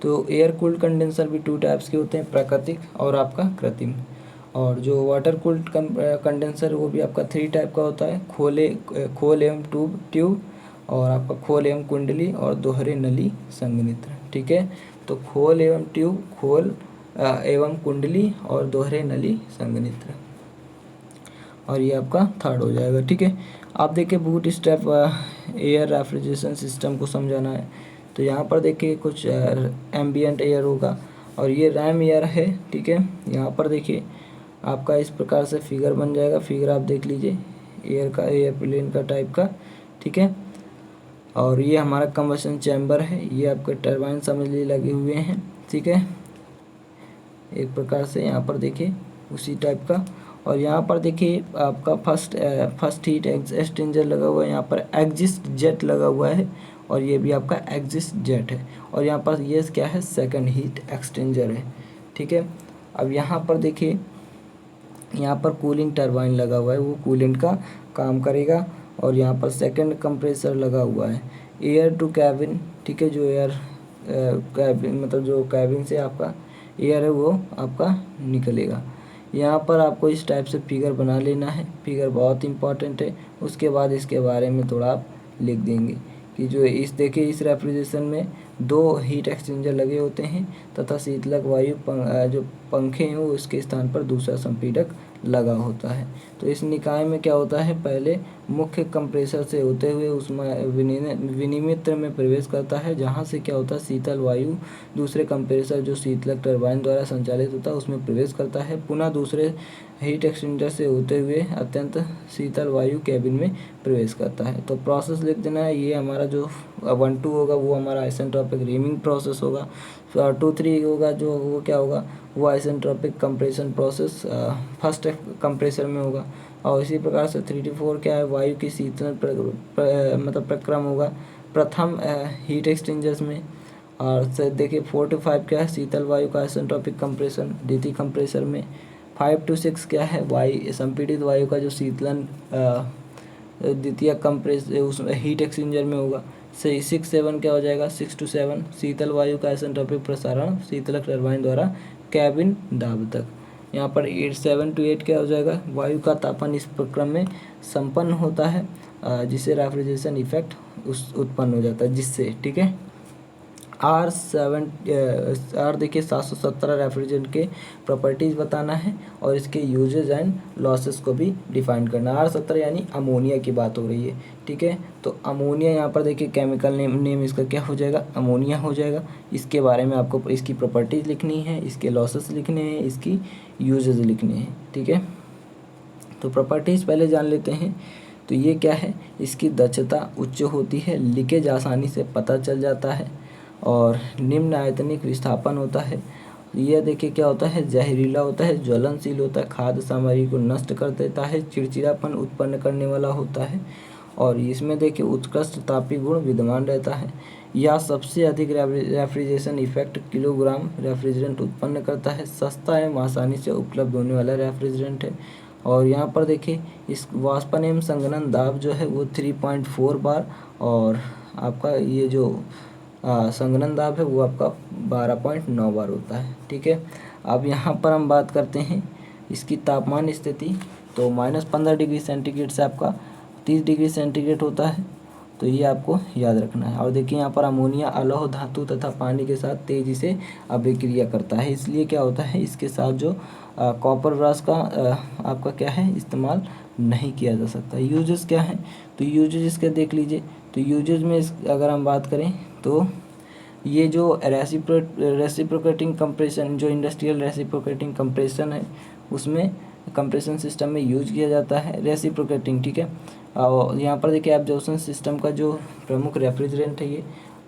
तो एयर कूल्ड कंडेंसर भी 2 टाइप्स के होते हैं, प्राकृतिक और आपका कृत्रिम। और जो वाटर कूल्ड कंडेंसर वो भी आपका 3 टाइप का होता है, खोल एवं ट्यूब और आपका खोल एवं कुंडली और दोहरे नली संघनित्र। ठीक है, तो खोल एवं ट्यूब, खोल एवं कुंडली और दोहरे नली संघनित्र, और ये आपका थर्ड हो जाएगा। ठीक है, आप देखिए boot strap air refrigeration system को समझाना है। तो यहाँ पर देखिए कुछ एम्बियंट एयर होगा और ये रैम एयर है। ठीक है, यहाँ पर देखिए आपका इस प्रकार से फिगर बन जाएगा, फिगर आप देख लीजिए एयर का, एयरप्लेन का टाइप का। ठीक है, और ये हमारा कंबशन चैम्बर है, ये आपके टरबाइन समझ लीजिए लगे हुए हैं। ठीक है, एक प्रकार से यहाँ पर देखिए उसी टाइप का। और यहाँ पर देखिए आपका फर्स्ट हीट एक्सचेंजर लगा हुआ है, यहाँ पर एग्जिस्ट जेट लगा हुआ है, और ये भी आपका एग्जिस्ट जेट है। और यहाँ पर ये क्या है, सेकंड हीट एक्सचेंजर है। ठीक है, अब यहाँ पर देखिए यहाँ पर कूलिंग टरबाइन लगा हुआ है, वो कूलेंट का काम करेगा। और यहाँ पर सेकंड कंप्रेसर लगा हुआ है, एयर टू कैबिन। ठीक है, जो एयर कैबिन मतलब जो कैबिन से आपका एयर है वो आपका निकलेगा। यहाँ पर आपको इस टाइप से फिगर बना लेना है, फिगर बहुत इंपॉर्टेंट है। उसके बाद इसके बारे में थोड़ा आप लिख देंगे कि जो इस देखिए इस रेफ्रिजरेशन में 2 हीट एक्सचेंजर लगे होते हैं तथा शीतलक वायु जो पंखे हैं वो उसके स्थान पर दूसरा संपीड़क लगा होता है। तो इस निकाय में क्या होता है, पहले मुख्य कंप्रेसर से होते हुए उसमें विनिमित्र में प्रवेश करता है, जहाँ से क्या होता है शीतल वायु दूसरे कंप्रेसर जो शीतलक टरबाइन द्वारा संचालित होता है उसमें प्रवेश करता है, पुनः दूसरे हीट एक्सचेंजर से होते हुए अत्यंत शीतल वायु कैबिन में प्रवेश करता है। तो प्रोसेस लिख देना है, ये हमारा जो 1-2 होगा वो हमारा आइसेंट्रोपिक रीमिंग प्रोसेस होगा। 2-3 होगा जो वो क्या होगा, वो isentropic compression process first compressor में होगा। और इसी प्रकार से 3-4 क्या है, वायु की शीतलन मतलब प्रक्रम होगा प्रथम हीट एक्सचेंजर्स में। और देखिए 4-5 क्या है, शीतल वायु का आइसेंट्रोपिक कंप्रेशन द्वितीय कंप्रेसर में। 5-6 क्या है, वायु संपीड़ित वायु का जो शीतलन द्वितीय कंप्रेस उस हीट एक्सचेंजर में होगा। 6-7 क्या हो जाएगा, 6-7 शीतल वायु का आइसेंट्रोपिक प्रसारण शीतलक टरबाइन द्वारा कैबिन दाब तक। यहाँ पर 7-8 क्या हो जाएगा, वायु का तापमान इस प्रक्रम में संपन्न होता है, जिससे रेफ्रिजरेशन इफेक्ट उत्पन्न हो जाता है जिससे। ठीक है, R देखिए 717 रेफ्रिजरेंट के प्रॉपर्टीज़ बताना है और इसके यूजेज एंड लॉसेस को भी डिफाइन करना है। R17 यानी अमोनिया की बात हो रही है। ठीक है, तो अमोनिया यहाँ पर देखिए केमिकल नेम इसका क्या हो जाएगा, अमोनिया हो जाएगा। इसके बारे में आपको इसकी प्रॉपर्टीज़ लिखनी है, इसके लॉसेस लिखने हैं, इसकी यूजेज लिखने हैं। ठीक है, तो प्रॉपर्टीज़ पहले जान लेते हैं। तो ये क्या है, इसकी दक्षता उच्च होती है, लीकेज आसानी से पता चल जाता है और निम्न आयतनिक विस्थापन होता है। यह देखिए क्या होता है, जहरीला होता है, ज्वलनशील होता है, खाद्य सामग्री को नष्ट कर देता है, चिड़चिड़ापन उत्पन्न करने वाला होता है और इसमें देखिए उत्कृष्ट तापीय गुण विद्यमान रहता है। यह सबसे अधिक रेफ्रिजरेशन इफेक्ट किलोग्राम रेफ्रिजरेंट उत्पन्न करता है, सस्ता एवं आसानी से उपलब्ध होने वाला रेफ्रिजरेंट है। और यहाँ पर देखिए इस वाष्पन एवं संघनन दाब जो है वो 3.4 बार और आपका ये जो संघनन दाब है वो आपका 12.9 बार होता है। ठीक है, अब यहाँ पर हम बात करते हैं इसकी तापमान स्थिति। तो -15 डिग्री सेंटीग्रेड से आपका 30 डिग्री सेंटीग्रेड होता है, तो ये आपको याद रखना है। और देखिए यहाँ पर अमोनिया अलौह धातु तथा पानी के साथ तेज़ी से अभिक्रिया करता है, इसलिए क्या होता है इसके साथ जो कॉपर ब्रश का आपका क्या है इस्तेमाल नहीं किया जा सकता। यूजेस क्या है, तो यूजेस इसके देख लीजिए। तो यूजेस में अगर हम बात करें तो ये जो रेसिप्रोकेटिंग कंप्रेशन, जो इंडस्ट्रियल रेसिप्रोकेटिंग कंप्रेशन है उसमें कंप्रेशन सिस्टम में यूज किया जाता है रेसिप्रोकेटिंग। ठीक है, और यहाँ पर देखिए एब्जॉर्प्शन सिस्टम का जो प्रमुख रेफ्रिजरेंट है ये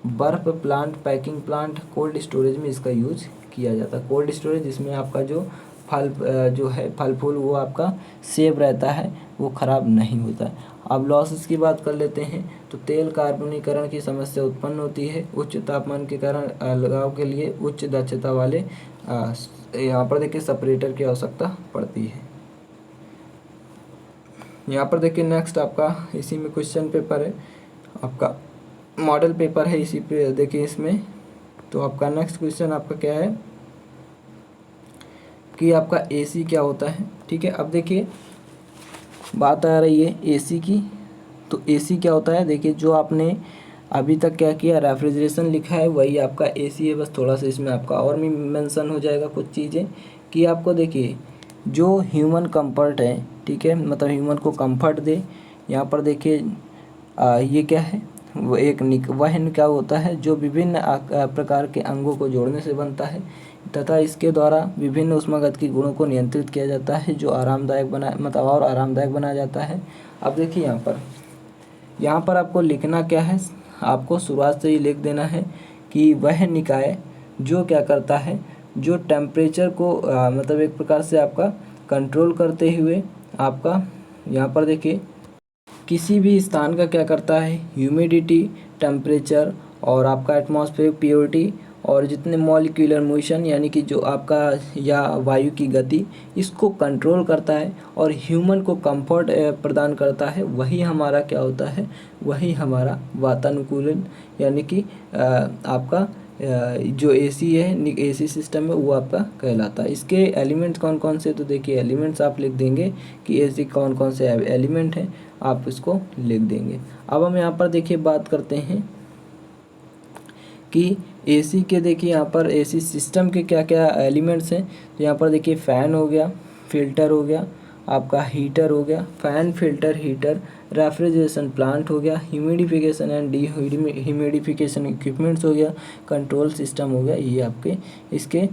बर्फ plant, packing plant, cold storage में इसका यूज किया जाता है। कोल्ड स्टोरेज जिसमें आपका जो जो है फल फूल वो आपका सेफ रहता है, वो ख़राब नहीं होता है। अब लॉसेस की बात कर लेते हैं। तो तेल कार्बनीकरण की समस्या उत्पन्न होती है। उच्च तापमान के कारण अलगाव के लिए उच्च दक्षता वाले यहाँ पर देखिए सेपरेटर की आवश्यकता पड़ती है। यहाँ पर देखिए नेक्स्ट आपका इसी में क्वेश्चन पेपर है, आपका मॉडल पेपर है इसी पे देखिए इसमें। तो आपका नेक्स्ट क्वेश्चन आपका क्या है कि आपका एसी क्या होता है। ठीक है, अब देखिए बात आ रही है एसी की। तो एसी क्या होता है, देखिए जो आपने अभी तक क्या किया रेफ्रिजरेशन लिखा है वही आपका एसी है, बस थोड़ा सा इसमें आपका और भी मेंशन हो जाएगा कुछ चीज़ें कि आपको देखिए जो ह्यूमन कंफर्ट है, ठीक है, मतलब ह्यूमन को कंफर्ट दे। यहाँ पर देखिए ये क्या है, वो एक वह क्या होता है जो विभिन्न प्रकार के अंगों को जोड़ने से बनता है तथा इसके द्वारा विभिन्न ऊष्मागतिकी गुणों को नियंत्रित किया जाता है, जो आरामदायक और आरामदायक बनाया जाता है। अब देखिए यहाँ पर आपको लिखना क्या है, आपको शुरुआत से ही लिख देना है कि वह निकाय जो क्या करता है, जो टेम्परेचर को मतलब एक प्रकार से आपका कंट्रोल करते हुए आपका यहाँ पर देखिए किसी भी स्थान का क्या करता है, ह्यूमिडिटी, टेम्परेचर और आपका एटमॉस्फेरिक प्योरिटी और जितने मॉलिक्यूलर मोशन यानी कि जो आपका या वायु की गति, इसको कंट्रोल करता है और ह्यूमन को कंफर्ट प्रदान करता है। वही हमारा क्या होता है, वही हमारा वातानुकूलन यानी कि आपका जो एसी है, एसी सिस्टम है, वो आपका कहलाता है। इसके एलिमेंट्स कौन कौन से, तो देखिए एलिमेंट्स आप लिख देंगे कि एसी कौन कौन से एलिमेंट हैं, आप इसको लिख देंगे। अब हम यहाँ पर देखिए बात करते हैं कि एसी के देखिए यहाँ पर एसी सिस्टम के क्या क्या एलिमेंट्स हैं। तो यहाँ पर देखिए फ़ैन हो गया, फिल्टर हो गया, आपका हीटर हो गया, fan, filter, heater, refrigeration plant हो गया, ह्यूमिडिफिकेशन एंड ह्यूमिडिफिकेशन इक्विपमेंट्स हो गया, कंट्रोल सिस्टम हो गया। ये आपके इसके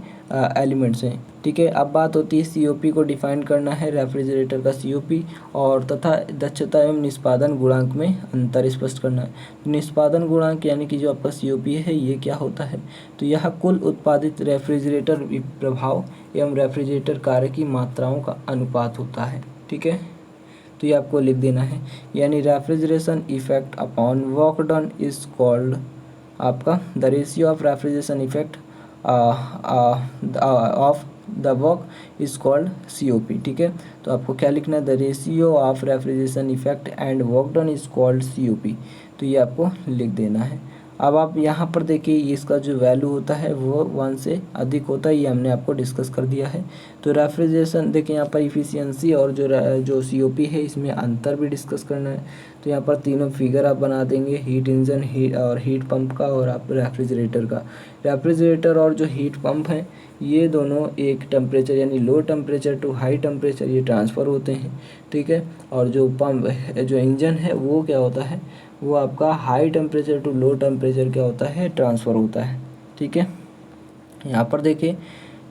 एलिमेंट्स हैं। ठीक है, अब बात होती है सीओपी को डिफाइन करना है, रेफ्रिजरेटर का सीओपी और तथा दक्षता एवं निष्पादन गुणांक में अंतर स्पष्ट करना है। निष्पादन गुणांक यानी कि जो आपका सीओपी है ये क्या होता है, तो यह कुल उत्पादित रेफ्रिजरेटर प्रभाव एवं रेफ्रिजरेटर कार्य की मात्राओं का अनुपात होता है। ठीक है, तो ये आपको लिख देना है, यानी refrigeration effect upon work done is called आपका the ratio of refrigeration effect of the work is called COP. ठीक है, तो आपको क्या लिखना है, the ratio of refrigeration effect and work done is called COP. तो ये आपको लिख देना है। अब आप यहाँ पर देखिए इसका जो वैल्यू होता है वो 1 से अधिक होता है, ये हमने आपको डिस्कस कर दिया है। तो रेफ्रिजरेशन देखिए यहाँ पर इफ़िशियंसी और जो सीओपी है इसमें अंतर भी डिस्कस करना है। तो यहाँ पर तीनों फिगर आप बना देंगे, हीट इंजन, हीट पंप का और आप रेफ्रिजरेटर का। रेफ्रिजरेटर और जो हीट पंप है ये दोनों एक टेम्परेचर यानी low temperature to high temperature ये ट्रांसफ़र होते हैं। ठीक है, और जो पंप जो इंजन है वो क्या होता है, वो आपका high temperature to low temperature क्या होता है, ट्रांसफ़र होता है। ठीक है, यहाँ पर देखिए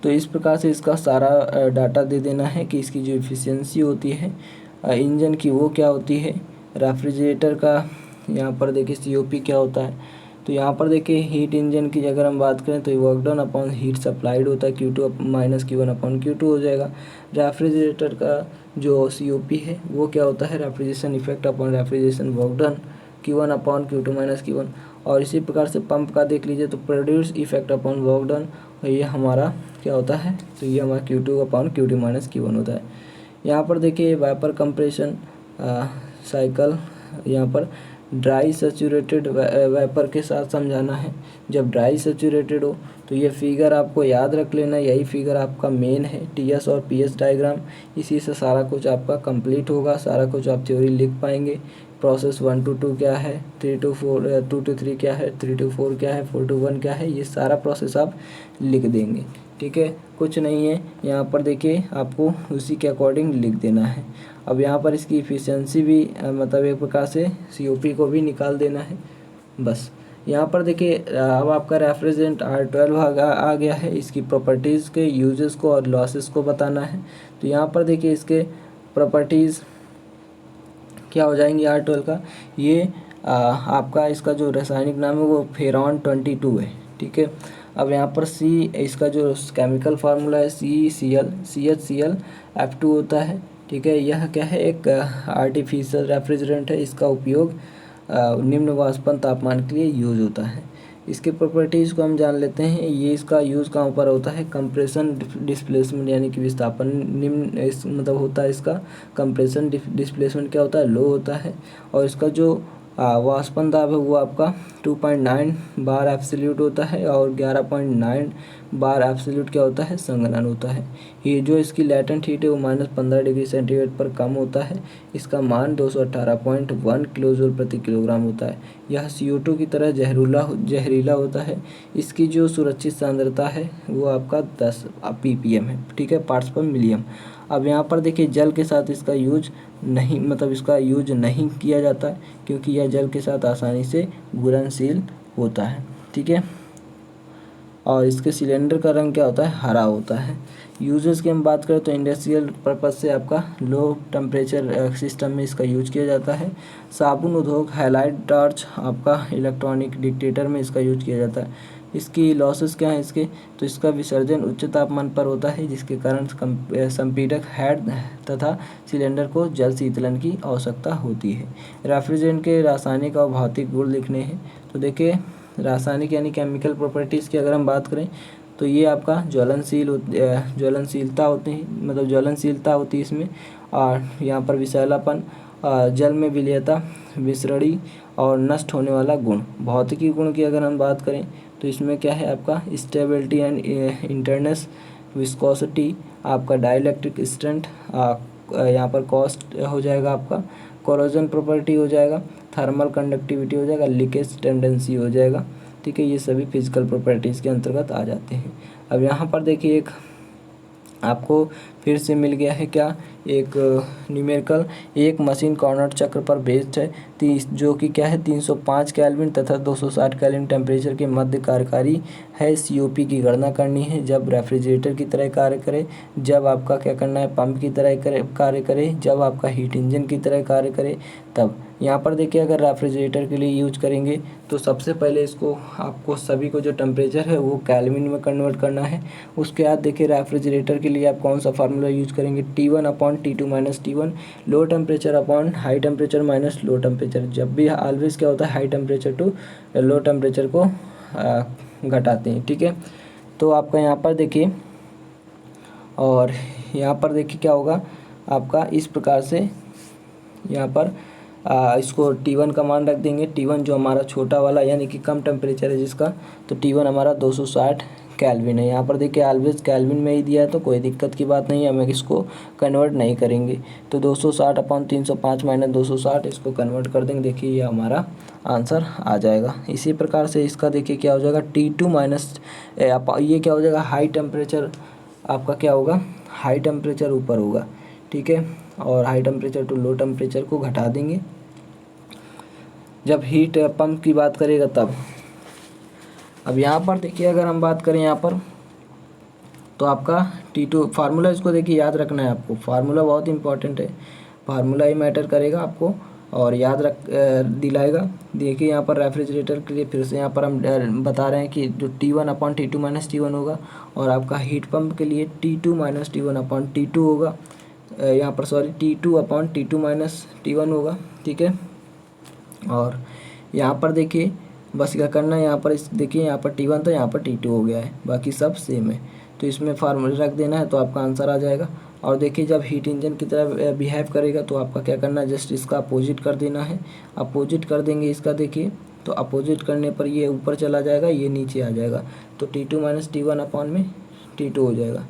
तो इस प्रकार से इसका सारा डाटा दे देना है कि इसकी जो इफ़िशियंसी होती है इंजन की वो क्या होती है, रेफ्रिजरेटर का यहाँ पर देखिए सीओपी क्या होता है। तो यहाँ पर देखिए हीट इंजन की अगर हम बात करें तो work done upon heat supplied होता है, Q2 minus Q1 upon Q2 हो जाएगा। रेफ्रिजरेटर का जो सीओपी है वो क्या होता है, refrigeration effect upon refrigeration work done Q1 upon Q2 minus Q1। और इसी प्रकार से पंप का देख लीजिए तो produce effect upon work done, ये हमारा क्या होता है, तो ये हमारा Q2 upon Q2 minus Q1 होता है। यहाँ पर देखिए वाइपर कंप्रेशन साइकिल, यहाँ पर ड्राई सैचुरेटेड वेपर के साथ समझाना है। जब ड्राई सैचुरेटेड हो तो ये फिगर आपको याद रख लेना, यही फिगर आपका मेन है, टीएस और पीएस डायग्राम। इसी से सारा कुछ आपका कंप्लीट होगा, सारा कुछ आप थ्योरी लिख पाएंगे। प्रोसेस 1 to 2 क्या है, 3 to 4 2 to 3 क्या है, 3 to 4 क्या है, 4 to 1 क्या है, ये सारा प्रोसेस आप लिख देंगे। ठीक है, कुछ नहीं है, यहाँ पर देखिए आपको उसी के अकॉर्डिंग लिख देना है। अब यहाँ पर इसकी इफ़िशियंसी भी मतलब एक प्रकार से सीओपी को भी निकाल देना है बस। यहाँ पर देखिए अब आपका रेफ्रिजरेंट R12 आ गया है, इसकी प्रॉपर्टीज़ के यूजेस को और लॉसेस को बताना है। तो यहाँ पर देखिए इसके प्रॉपर्टीज़ क्या हो जाएंगी R12 का, ये आपका इसका जो रासायनिक नाम है वो फेरॉन 22 है। ठीक है, अब यहाँ पर सी, इसका जो केमिकल फार्मूला है CHCl होता है, ठीक है। यह क्या है, एक आर्टिफिशियल रेफ्रिजरेंट है। इसका उपयोग निम्न वाष्पन तापमान के लिए यूज होता है। इसके प्रॉपर्टीज़ को हम जान लेते हैं। ये इसका यूज़ कहाँ पर होता है, कंप्रेशन डिस्प्लेसमेंट यानी कि विस्थापन निम्न इस मतलब होता है इसका। कंप्रेशन डिस्प्लेसमेंट क्या होता है, लो होता है। और इसका जो वाष्पन दाब है वो आपका 2.9 बार एब्सोल्यूट होता है, और 11.9 बार एब्सोल्यूट क्या होता है, संघनन होता है। ये जो इसकी लैटेंट हीट है वो -15 डिग्री सेंटीग्रेड पर कम होता है। इसका मान 218.1 किलोजूल प्रति किलोग्राम होता है। यह CO2 की तरह जहरीला होता है। इसकी जो सुरक्षित सांद्रता है वो आपका 10 ppm है, ठीक है, पार्ट्स पर मिलियन। अब यहाँ पर देखिए जल के साथ इसका यूज नहीं किया जाता है, क्योंकि यह जल के साथ आसानी से घुलनशील होता है, ठीक है। और इसके सिलेंडर का रंग क्या होता है, हरा होता है। यूजेस की हम बात करें तो इंडस्ट्रियल पर्पज़ से आपका लो टेम्परेचर सिस्टम में इसका यूज किया जाता है। साबुन उद्योग, हैलाइड टॉर्च, आपका इलेक्ट्रॉनिक डिक्टेटर में इसका यूज किया जाता है। इसकी लॉसेस क्या है इसके, तो इसका विसर्जन उच्च तापमान पर होता है, जिसके कारण संपीड़क हेड तथा सिलेंडर को जल शीतलन की आवश्यकता होती है। रेफ्रिजरेंट के रासायनिक और भौतिक गुण लिखने हैं, तो देखिए रासायनिक यानी केमिकल प्रॉपर्टीज़ की अगर हम बात करें तो ये आपका ज्वलनशीलता होती है, मतलब ज्वलनशीलता होती है इसमें। और यहाँ पर विषैलापन, जल में विलयता, विसरणी और नष्ट होने वाला गुण। भौतिकी गुण की अगर हम बात करें तो इसमें क्या है आपका स्टेबिलिटी एंड इंटरनेस, विस्कोसिटी, आपका डाइलेक्ट्रिक स्ट्रेंथ, यहाँ पर कॉस्ट हो जाएगा आपका, कोरोजन प्रॉपर्टी हो जाएगा, थर्मल कंडक्टिविटी हो जाएगा, लीकेज टेंडेंसी हो जाएगा, ठीक है। ये सभी फिजिकल प्रॉपर्टीज़ के अंतर्गत आ जाते हैं। अब यहाँ पर देखिए एक आपको फिर से मिल गया है क्या, एक न्यूमेरिकल, एक मशीन कॉर्नट चक्र पर बेस्ड है, जो कि क्या है 305 केल्विन तथा 260 केल्विन टेम्परेचर के मध्य कार्यकारी है। COP की गणना करनी है जब रेफ्रिजरेटर की तरह कार्य करे, जब आपका क्या करना है, पंप की तरह कार्य करे, जब आपका हीट इंजन की तरह कार्य करे तब। यहाँ पर देखिए अगर रेफ्रिजरेटर के लिए यूज करेंगे तो सबसे पहले इसको आपको सभी को जो टेम्परेचर है वो केल्विन में कन्वर्ट करना है। उसके बाद देखिए रेफ्रिजरेटर के लिए आप कौन सा फार्मूला यूज करेंगे, T1/T2 - T1, low temperature upon high temperature minus low temperature. जब भी ऑलवेज क्या होता है, high temperature to low temperature को घटाते हैं, ठीक है। तो आपका यहाँ पर देखिए, और यहाँ पर देखिए क्या होगा आपका, इस प्रकार से यहाँ पर इसको T1 का मान रख देंगे। T1 जो हमारा छोटा वाला यानी कि कम टेम्परेचर है जिसका, तो T1 हमारा 260 केल्विन है। यहाँ पर देखिए ऑलवेज केल्विन में ही दिया है तो कोई दिक्कत की बात नहीं है, हमें इसको कन्वर्ट नहीं करेंगे। तो 260/305 - 260 इसको कन्वर्ट कर देंगे, देखिए ये हमारा आंसर आ जाएगा। इसी प्रकार से इसका देखिए क्या हो जाएगा, T2 माइनस ये क्या हो जाएगा, हाई टेम्परेचर आपका क्या होगा, हाई टेम्परेचर ऊपर होगा, ठीक है। और high temperature to low temperature को घटा देंगे जब हीट पंप की बात करेगा तब। अब यहाँ पर देखिए अगर हम बात करें यहाँ पर तो आपका T2 फार्मूला, इसको देखिए याद रखना है आपको, फार्मूला बहुत इंपॉर्टेंट है, फार्मूला ही मैटर करेगा आपको और याद दिलाएगा। देखिए यहाँ पर रेफ्रिजरेटर के लिए फिर से यहाँ पर हम बता रहे हैं कि जो T1/T2 - T1 होगा, और आपका हीट पंप के लिए T2 - T1/T2 होगा, यहाँ पर सॉरी T2/T2 - T1 होगा, ठीक है। और यहाँ पर देखिए बस क्या करना है, यहाँ पर इस देखिए यहाँ पर T1 तो यहाँ पर T2 हो गया है, बाकी सब सेम है, तो इसमें फार्मूला रख देना है तो आपका आंसर आ जाएगा। और देखिए जब हीट इंजन की तरह बिहेव करेगा तो आपका क्या करना है, जस्ट इसका अपोजिट कर देना है। अपोजिट कर देंगे इसका, देखिए तो अपोजिट करने पर ये ऊपर चला जाएगा, ये नीचे आ जाएगा, तो T2 - T1 T2 हो जाएगा,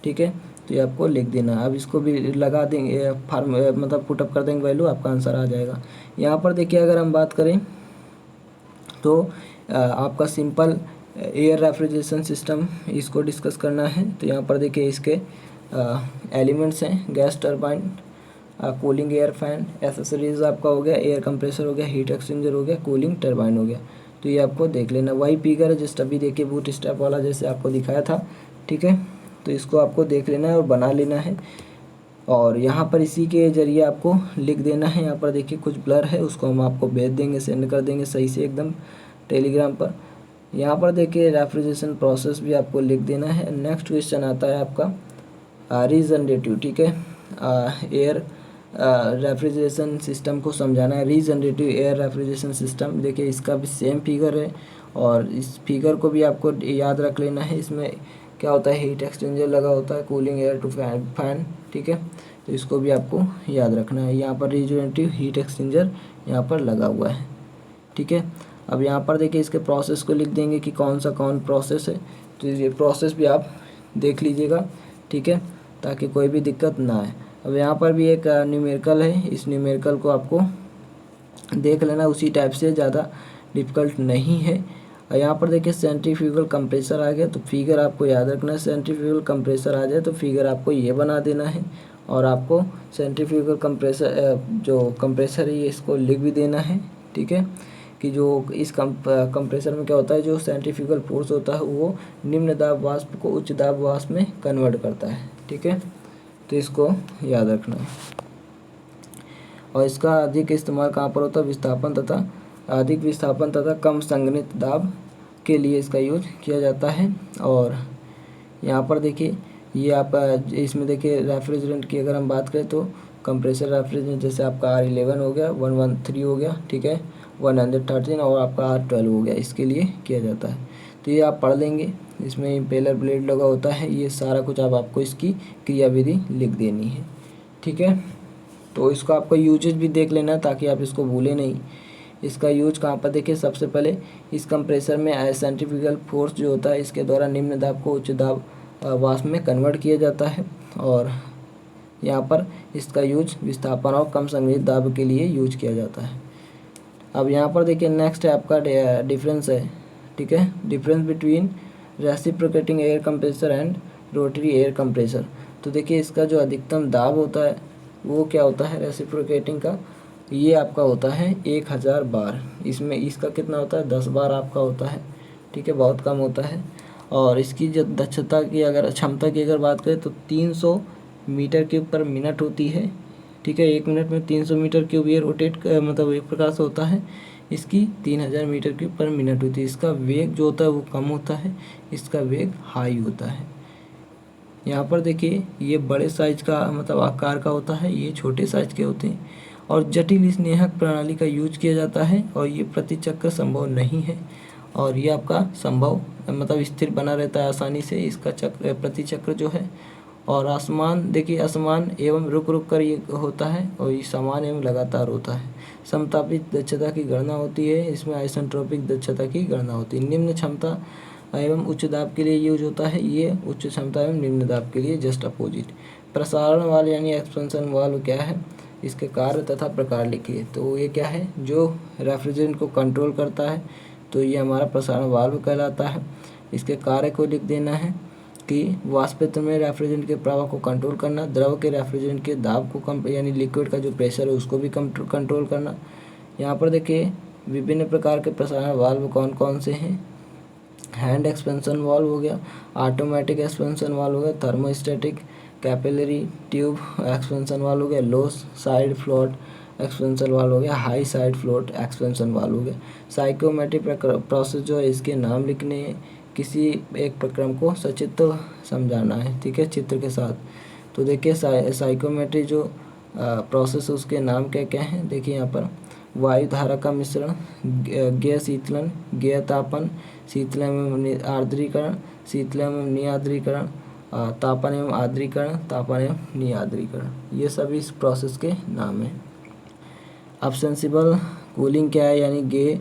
ठीक है। तो ये आपको लिख देना है। अब इसको भी लगा देंगे मतलब पुटअप कर देंगे वैल्यू, आपका आंसर आ जाएगा। यहाँ पर देखिए अगर हम बात करें तो आपका सिंपल एयर रेफ्रिजरेशन सिस्टम, इसको डिस्कस करना है। तो यहाँ पर देखिए इसके एलिमेंट्स हैं, gas turbine, cooling air fan, accessories आपका हो गया, एयर कंप्रेसर हो गया, हीट एक्सचेंजर हो गया, कूलिंग टरबाइन हो गया। तो ये आपको देख लेना। वही फिगर है जस्ट अभी देखिए बूट स्ट्रैप वाला जैसे आपको दिखाया था, ठीक है। तो इसको आपको देख लेना है और बना लेना है, और यहाँ पर इसी के ज़रिए आपको लिख देना है। यहाँ पर देखिए कुछ ब्लर है, उसको हम आपको भेज देंगे, सेंड कर देंगे सही से एकदम टेलीग्राम पर। यहाँ पर देखिए रेफ्रिजरेशन प्रोसेस भी आपको लिख देना है। नेक्स्ट क्वेश्चन आता है आपका रीजनरेटिव, ठीक है। एयर रेफ्रिजरेशन सिस्टम को समझाना है। रीजनरेटिव एयर रेफ्रिजरेशन सिस्टम, देखिए इसका भी सेम फिगर है और इस फिगर को भी आपको याद रख लेना है। इसमें क्या होता है, हीट एक्सचेंजर लगा होता है, कूलिंग एयर टू फैन, ठीक है। तो इसको भी आपको याद रखना है। यहाँ पर रीजनरेटिव हीट एक्सचेंजर यहाँ पर लगा हुआ है, ठीक है। अब यहाँ पर देखिए इसके प्रोसेस को लिख देंगे कि कौन प्रोसेस है। तो ये प्रोसेस भी आप देख लीजिएगा, ठीक है, ताकि कोई भी दिक्कत ना आए। अब यहाँ पर भी एक न्यूमेरिकल है, इस न्यूमेरिकल को आपको देख लेना, उसी टाइप से, ज़्यादा डिफ़िकल्ट नहीं है। और यहाँ पर देखिए सेंट्रीफ्यूगल कंप्रेसर आ गया, तो फिगर आपको याद रखना है। सेंट्रीफ्यूगल कंप्रेसर आ जाए तो फिगर आपको ये बना देना है और आपको सेंट्रीफ्यूगल कंप्रेसर जो कंप्रेसर है ये इसको लिख भी देना है, ठीक है, कि जो इस कंप्रेसर में क्या होता है, जो सेंट्रीफ्यूगल फोर्स होता है वो निम्न दाब वाष्प को उच्च दाब वाष्प में कन्वर्ट करता है, ठीक है। तो इसको याद रखना है। और इसका अधिक इस्तेमाल कहाँ पर होता है, विस्थापन तथा अधिक विस्थापन तथा कम संघनित दाब के लिए इसका यूज किया जाता है। और यहाँ पर देखिए ये आप इसमें देखिए रेफ्रिजरेंट की अगर हम बात करें तो कंप्रेसर रेफ्रिजरेंट जैसे आपका R11 हो गया, 113 हो गया, ठीक है, 113 और आपका R12 हो गया, इसके लिए किया जाता है। तो ये आप पढ़ लेंगे, इसमें इम्पेलर ब्लेड लगा होता है, ये सारा कुछ आपको इसकी क्रियाविधि लिख देनी है, ठीक है। तो इसको आपको यूजेज भी देख लेना है ताकि आप इसको भूलें नहीं। इसका यूज कहाँ पर देखिए, सबसे पहले इस कंप्रेसर में सेंट्रीफ्यूगल फोर्स जो होता है इसके द्वारा निम्न दाब को उच्च दाब वाष्प में कन्वर्ट किया जाता है। और यहाँ पर इसका यूज विस्थापन और कम संघनित दाब के लिए यूज किया जाता है। अब यहाँ पर देखिए नेक्स्ट है आपका डिफरेंस है, ठीक है, difference between reciprocating air compressor and rotary air compressor. तो देखिए इसका जो अधिकतम दाब होता है वो क्या होता है रेसिप्रोकेटिंग का, ये आपका होता है 1000 बार। इसमें इसका कितना होता है 10 बार आपका होता है, ठीक है, बहुत कम होता है। और इसकी जो दक्षता की अगर क्षमता की अगर बात करें तो 300 मीटर क्यूब पर मिनट होती है, ठीक है। 1 मिनट में 300 मीटर क्यूब ये रोटेट मतलब एक प्रकार से होता है। इसकी 3000 मीटर क्यूब पर मिनट होती है। इसका वेग जो होता है वो कम होता है, इसका वेग हाई होता है। यहाँ पर देखिए ये बड़े साइज का मतलब आकार का होता है, ये छोटे साइज के होते हैं। और जटिल स्नेहक प्रणाली का यूज किया जाता है और ये प्रति चक्र संभव नहीं है। और ये आपका संभव मतलब स्थिर बना रहता है आसानी से, इसका चक्र प्रति चक्र जो है। और असमान देखिए असमान एवं रुक रुक कर ये होता है और ये समान एवं लगातार होता है। समतापित दक्षता की गणना होती है, इसमें आइसेंट्रोपिक दक्षता की गणना होती है। निम्न क्षमता एवं उच्च दाब के लिए यूज होता है, ये उच्च क्षमता एवं निम्न दाब के लिए जस्ट अपोजिट। प्रसारण वाल्व यानी एक्सपेंशन वाल्व क्या है, इसके कार्य तथा प्रकार लिखिए। तो ये क्या है, जो रेफ्रिजरेंट को कंट्रोल करता है, तो ये हमारा प्रसारण वाल्व कहलाता है। इसके कार्य को लिख देना है कि वाष्पित्र में रेफ्रिजरेंट के प्रवाह को कंट्रोल करना, द्रव के रेफ्रिजरेंट के दाब को कम यानी लिक्विड का जो प्रेशर है उसको भी कंट्रोल करना। यहाँ पर देखिए विभिन्न प्रकार के प्रसारण वाल्व कौन कौन से हैं। हैंड एक्सपेंशन वाल्व हो गया, ऑटोमेटिक एक्सपेंशन वाल्व हो गया, thermostatic capillary tube expansion valve हो गया, लो साइड फ्लोट एक्सपेंशन वाल्व हो गया, high side float expansion valve हो गया। साइकोमेट्रिक प्रोसेस जो है इसके नाम लिखने हैं, किसी एक प्रक्रम को सचित्र समझाना है, ठीक है, चित्र के साथ। तो देखिए साइकोमेट्री जो प्रोसेस उसके नाम क्या क्या हैं, देखिए यहाँ पर वायु धारा का मिश्रण, गेय शीतलन, गेय तापन, शीतलन एवं आर्द्रीकरण, शीतलन एवं निआर्द्रीकरण, तापन एवं आर्द्रीकरण, तापन एवं निआर्द्रीकरण, ये सभी इस प्रोसेस के नाम हैं। अब सेंसिबल कूलिंग क्या है यानी गेय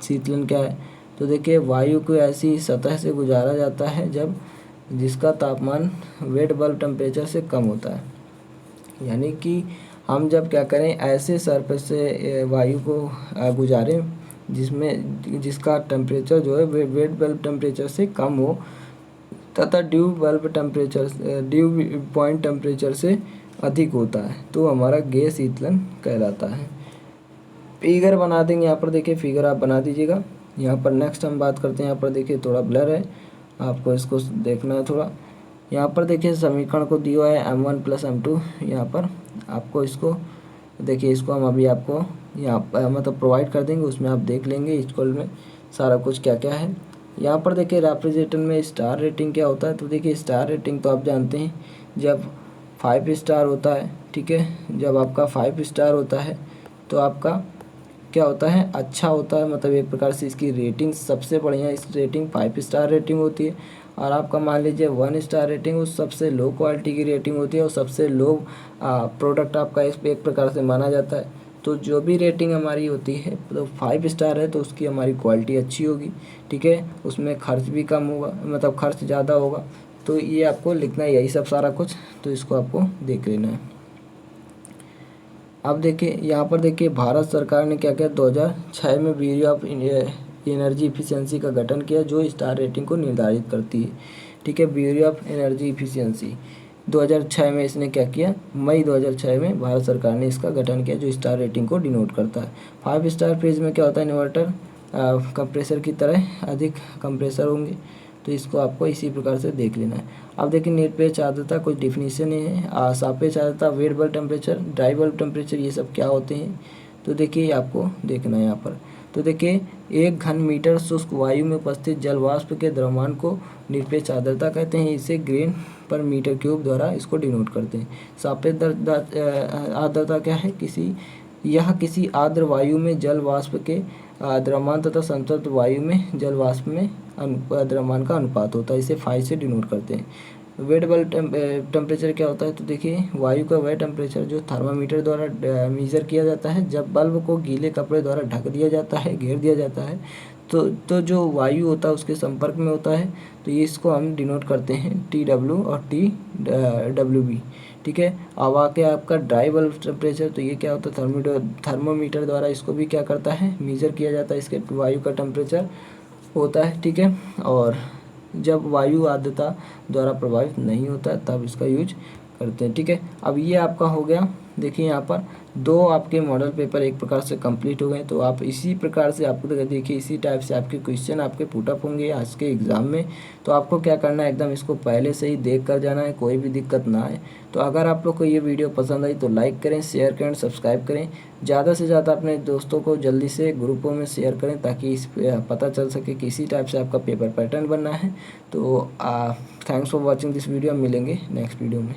शीतलन क्या है, तो देखिए वायु को ऐसी सतह से गुजारा जाता है जब जिसका तापमान वेट बल्ब टेम्परेचर से कम होता है। यानी कि हम जब क्या करें, ऐसे सरफेस से वायु को गुजारें जिसका टेम्परेचर जो है वेट बल्ब टेम्परेचर से कम हो तथा ड्यू पॉइंट टेम्परेचर से अधिक होता है, तो हमारा गेय शीतलन कहलाता है। फिगर बना देंगे, यहाँ पर देखिए फिगर आप बना दीजिएगा। यहाँ पर नेक्स्ट हम बात करते हैं, यहाँ पर देखिए थोड़ा ब्लर है, आपको इसको देखना है थोड़ा। यहाँ पर देखिए समीकरण को दिया है m1 + m2, यहाँ पर आपको इसको देखिए, इसको हम अभी आपको यहाँ मतलब प्रोवाइड कर देंगे, उसमें आप देख लेंगे इक्वल में। सारा कुछ क्या क्या है। यहाँ पर देखिए रेफ्रिजरेटर में स्टार रेटिंग क्या होता है, तो देखिए स्टार रेटिंग तो आप जानते हैं जब 5 स्टार होता है, ठीक है, जब आपका 5 स्टार होता है तो आपका क्या होता है, अच्छा होता है, मतलब एक प्रकार से इसकी रेटिंग सबसे बढ़िया इस रेटिंग 5 स्टार रेटिंग होती है। और आपका मान लीजिए 1 स्टार रेटिंग उस सबसे लो क्वालिटी की रेटिंग होती है और सबसे लो प्रोडक्ट आपका इस एक प्रकार से माना जाता है। तो जो भी रेटिंग हमारी होती है तो 5 स्टार है तो उसकी हमारी क्वालिटी अच्छी होगी, ठीक है, उसमें खर्च भी कम होगा, मतलब खर्च ज़्यादा होगा। तो ये आपको लिखना है यही सब सारा कुछ, तो इसको आपको देख लेना है। अब देखिए यहाँ पर देखिए भारत सरकार ने क्या किया, 2006 में ब्यूरो ऑफ एनर्जी इफिशियंसी का गठन किया जो स्टार रेटिंग को निर्धारित करती है, ठीक है। ब्यूरो ऑफ एनर्जी इफिशियंसी 2006 में इसने क्या किया, मई 2006 में भारत सरकार ने इसका गठन किया जो स्टार रेटिंग को डिनोट करता है। 5 स्टार फ्रिज में क्या होता है, इन्वर्टर कंप्रेसर की तरह अधिक कंप्रेसर होंगे, तो इसको आपको इसी प्रकार से देख लेना है। अब देखिए निरपेक्ष आर्द्रता कुछ डिफिनीशन है, सापेक्ष आर्द्रता, wet bulb temperature, dry bulb temperature, ये सब क्या होते हैं, तो देखिए आपको देखना है यहाँ पर। तो देखिए 1 घन मीटर शुष्क वायु में उपस्थित जल वाष्प के द्रव्यमान को निरपेक्ष आर्द्रता कहते हैं, इसे ग्रेन पर मीटर क्यूब द्वारा इसको डिनोट करते हैं। सापेक्ष आर्द्रता क्या है, किसी आर्द्र वायु में जल वाष्प के द्रव्यमान तथा संतृप्त वायु में जल वाष्प में द्रव्यमान का अनुपात होता है, इसे 5 से डिनोट करते हैं। वेट बल्ब टेम्परेचर क्या होता है, तो देखिए वायु का वह टेम्परेचर जो थर्मामीटर द्वारा मेज़र किया जाता है जब बल्ब को गीले कपड़े द्वारा ढक दिया जाता है, घेर दिया जाता है, तो जो वायु होता है उसके संपर्क में होता है, तो ये इसको हम डिनोट करते हैं TW और TWB, ठीक है। अब आके आपका ड्राई बल्ब टेम्परेचर, तो ये क्या होता है, थर्मोमीटर द्वारा इसको भी क्या करता है, मेज़र किया जाता है, इसके वायु का टेम्परेचर होता है, ठीक है। और जब वायु आर्द्रता द्वारा प्रभावित नहीं होता है तब इसका यूज करते हैं, ठीक है। अब ये आपका हो गया, देखिए यहाँ पर 2 आपके मॉडल पेपर एक प्रकार से कंप्लीट हो गए। तो आप इसी प्रकार से आपको देखिए इसी टाइप से आपके क्वेश्चन आपके पुटअप होंगे आज के एग्ज़ाम में। तो आपको क्या करना है, एकदम इसको पहले से ही देख कर जाना है, कोई भी दिक्कत ना आए। तो अगर आप लोग को ये वीडियो पसंद आई तो लाइक करें, शेयर करें, सब्सक्राइब करें, ज़्यादा से ज़्यादा अपने दोस्तों को जल्दी से ग्रुपों में शेयर करें ताकि इस पता चल सके कि इसी टाइप से आपका पेपर पैटर्न बनना है। तो thanks for watching this video, मिलेंगे नेक्स्ट वीडियो में।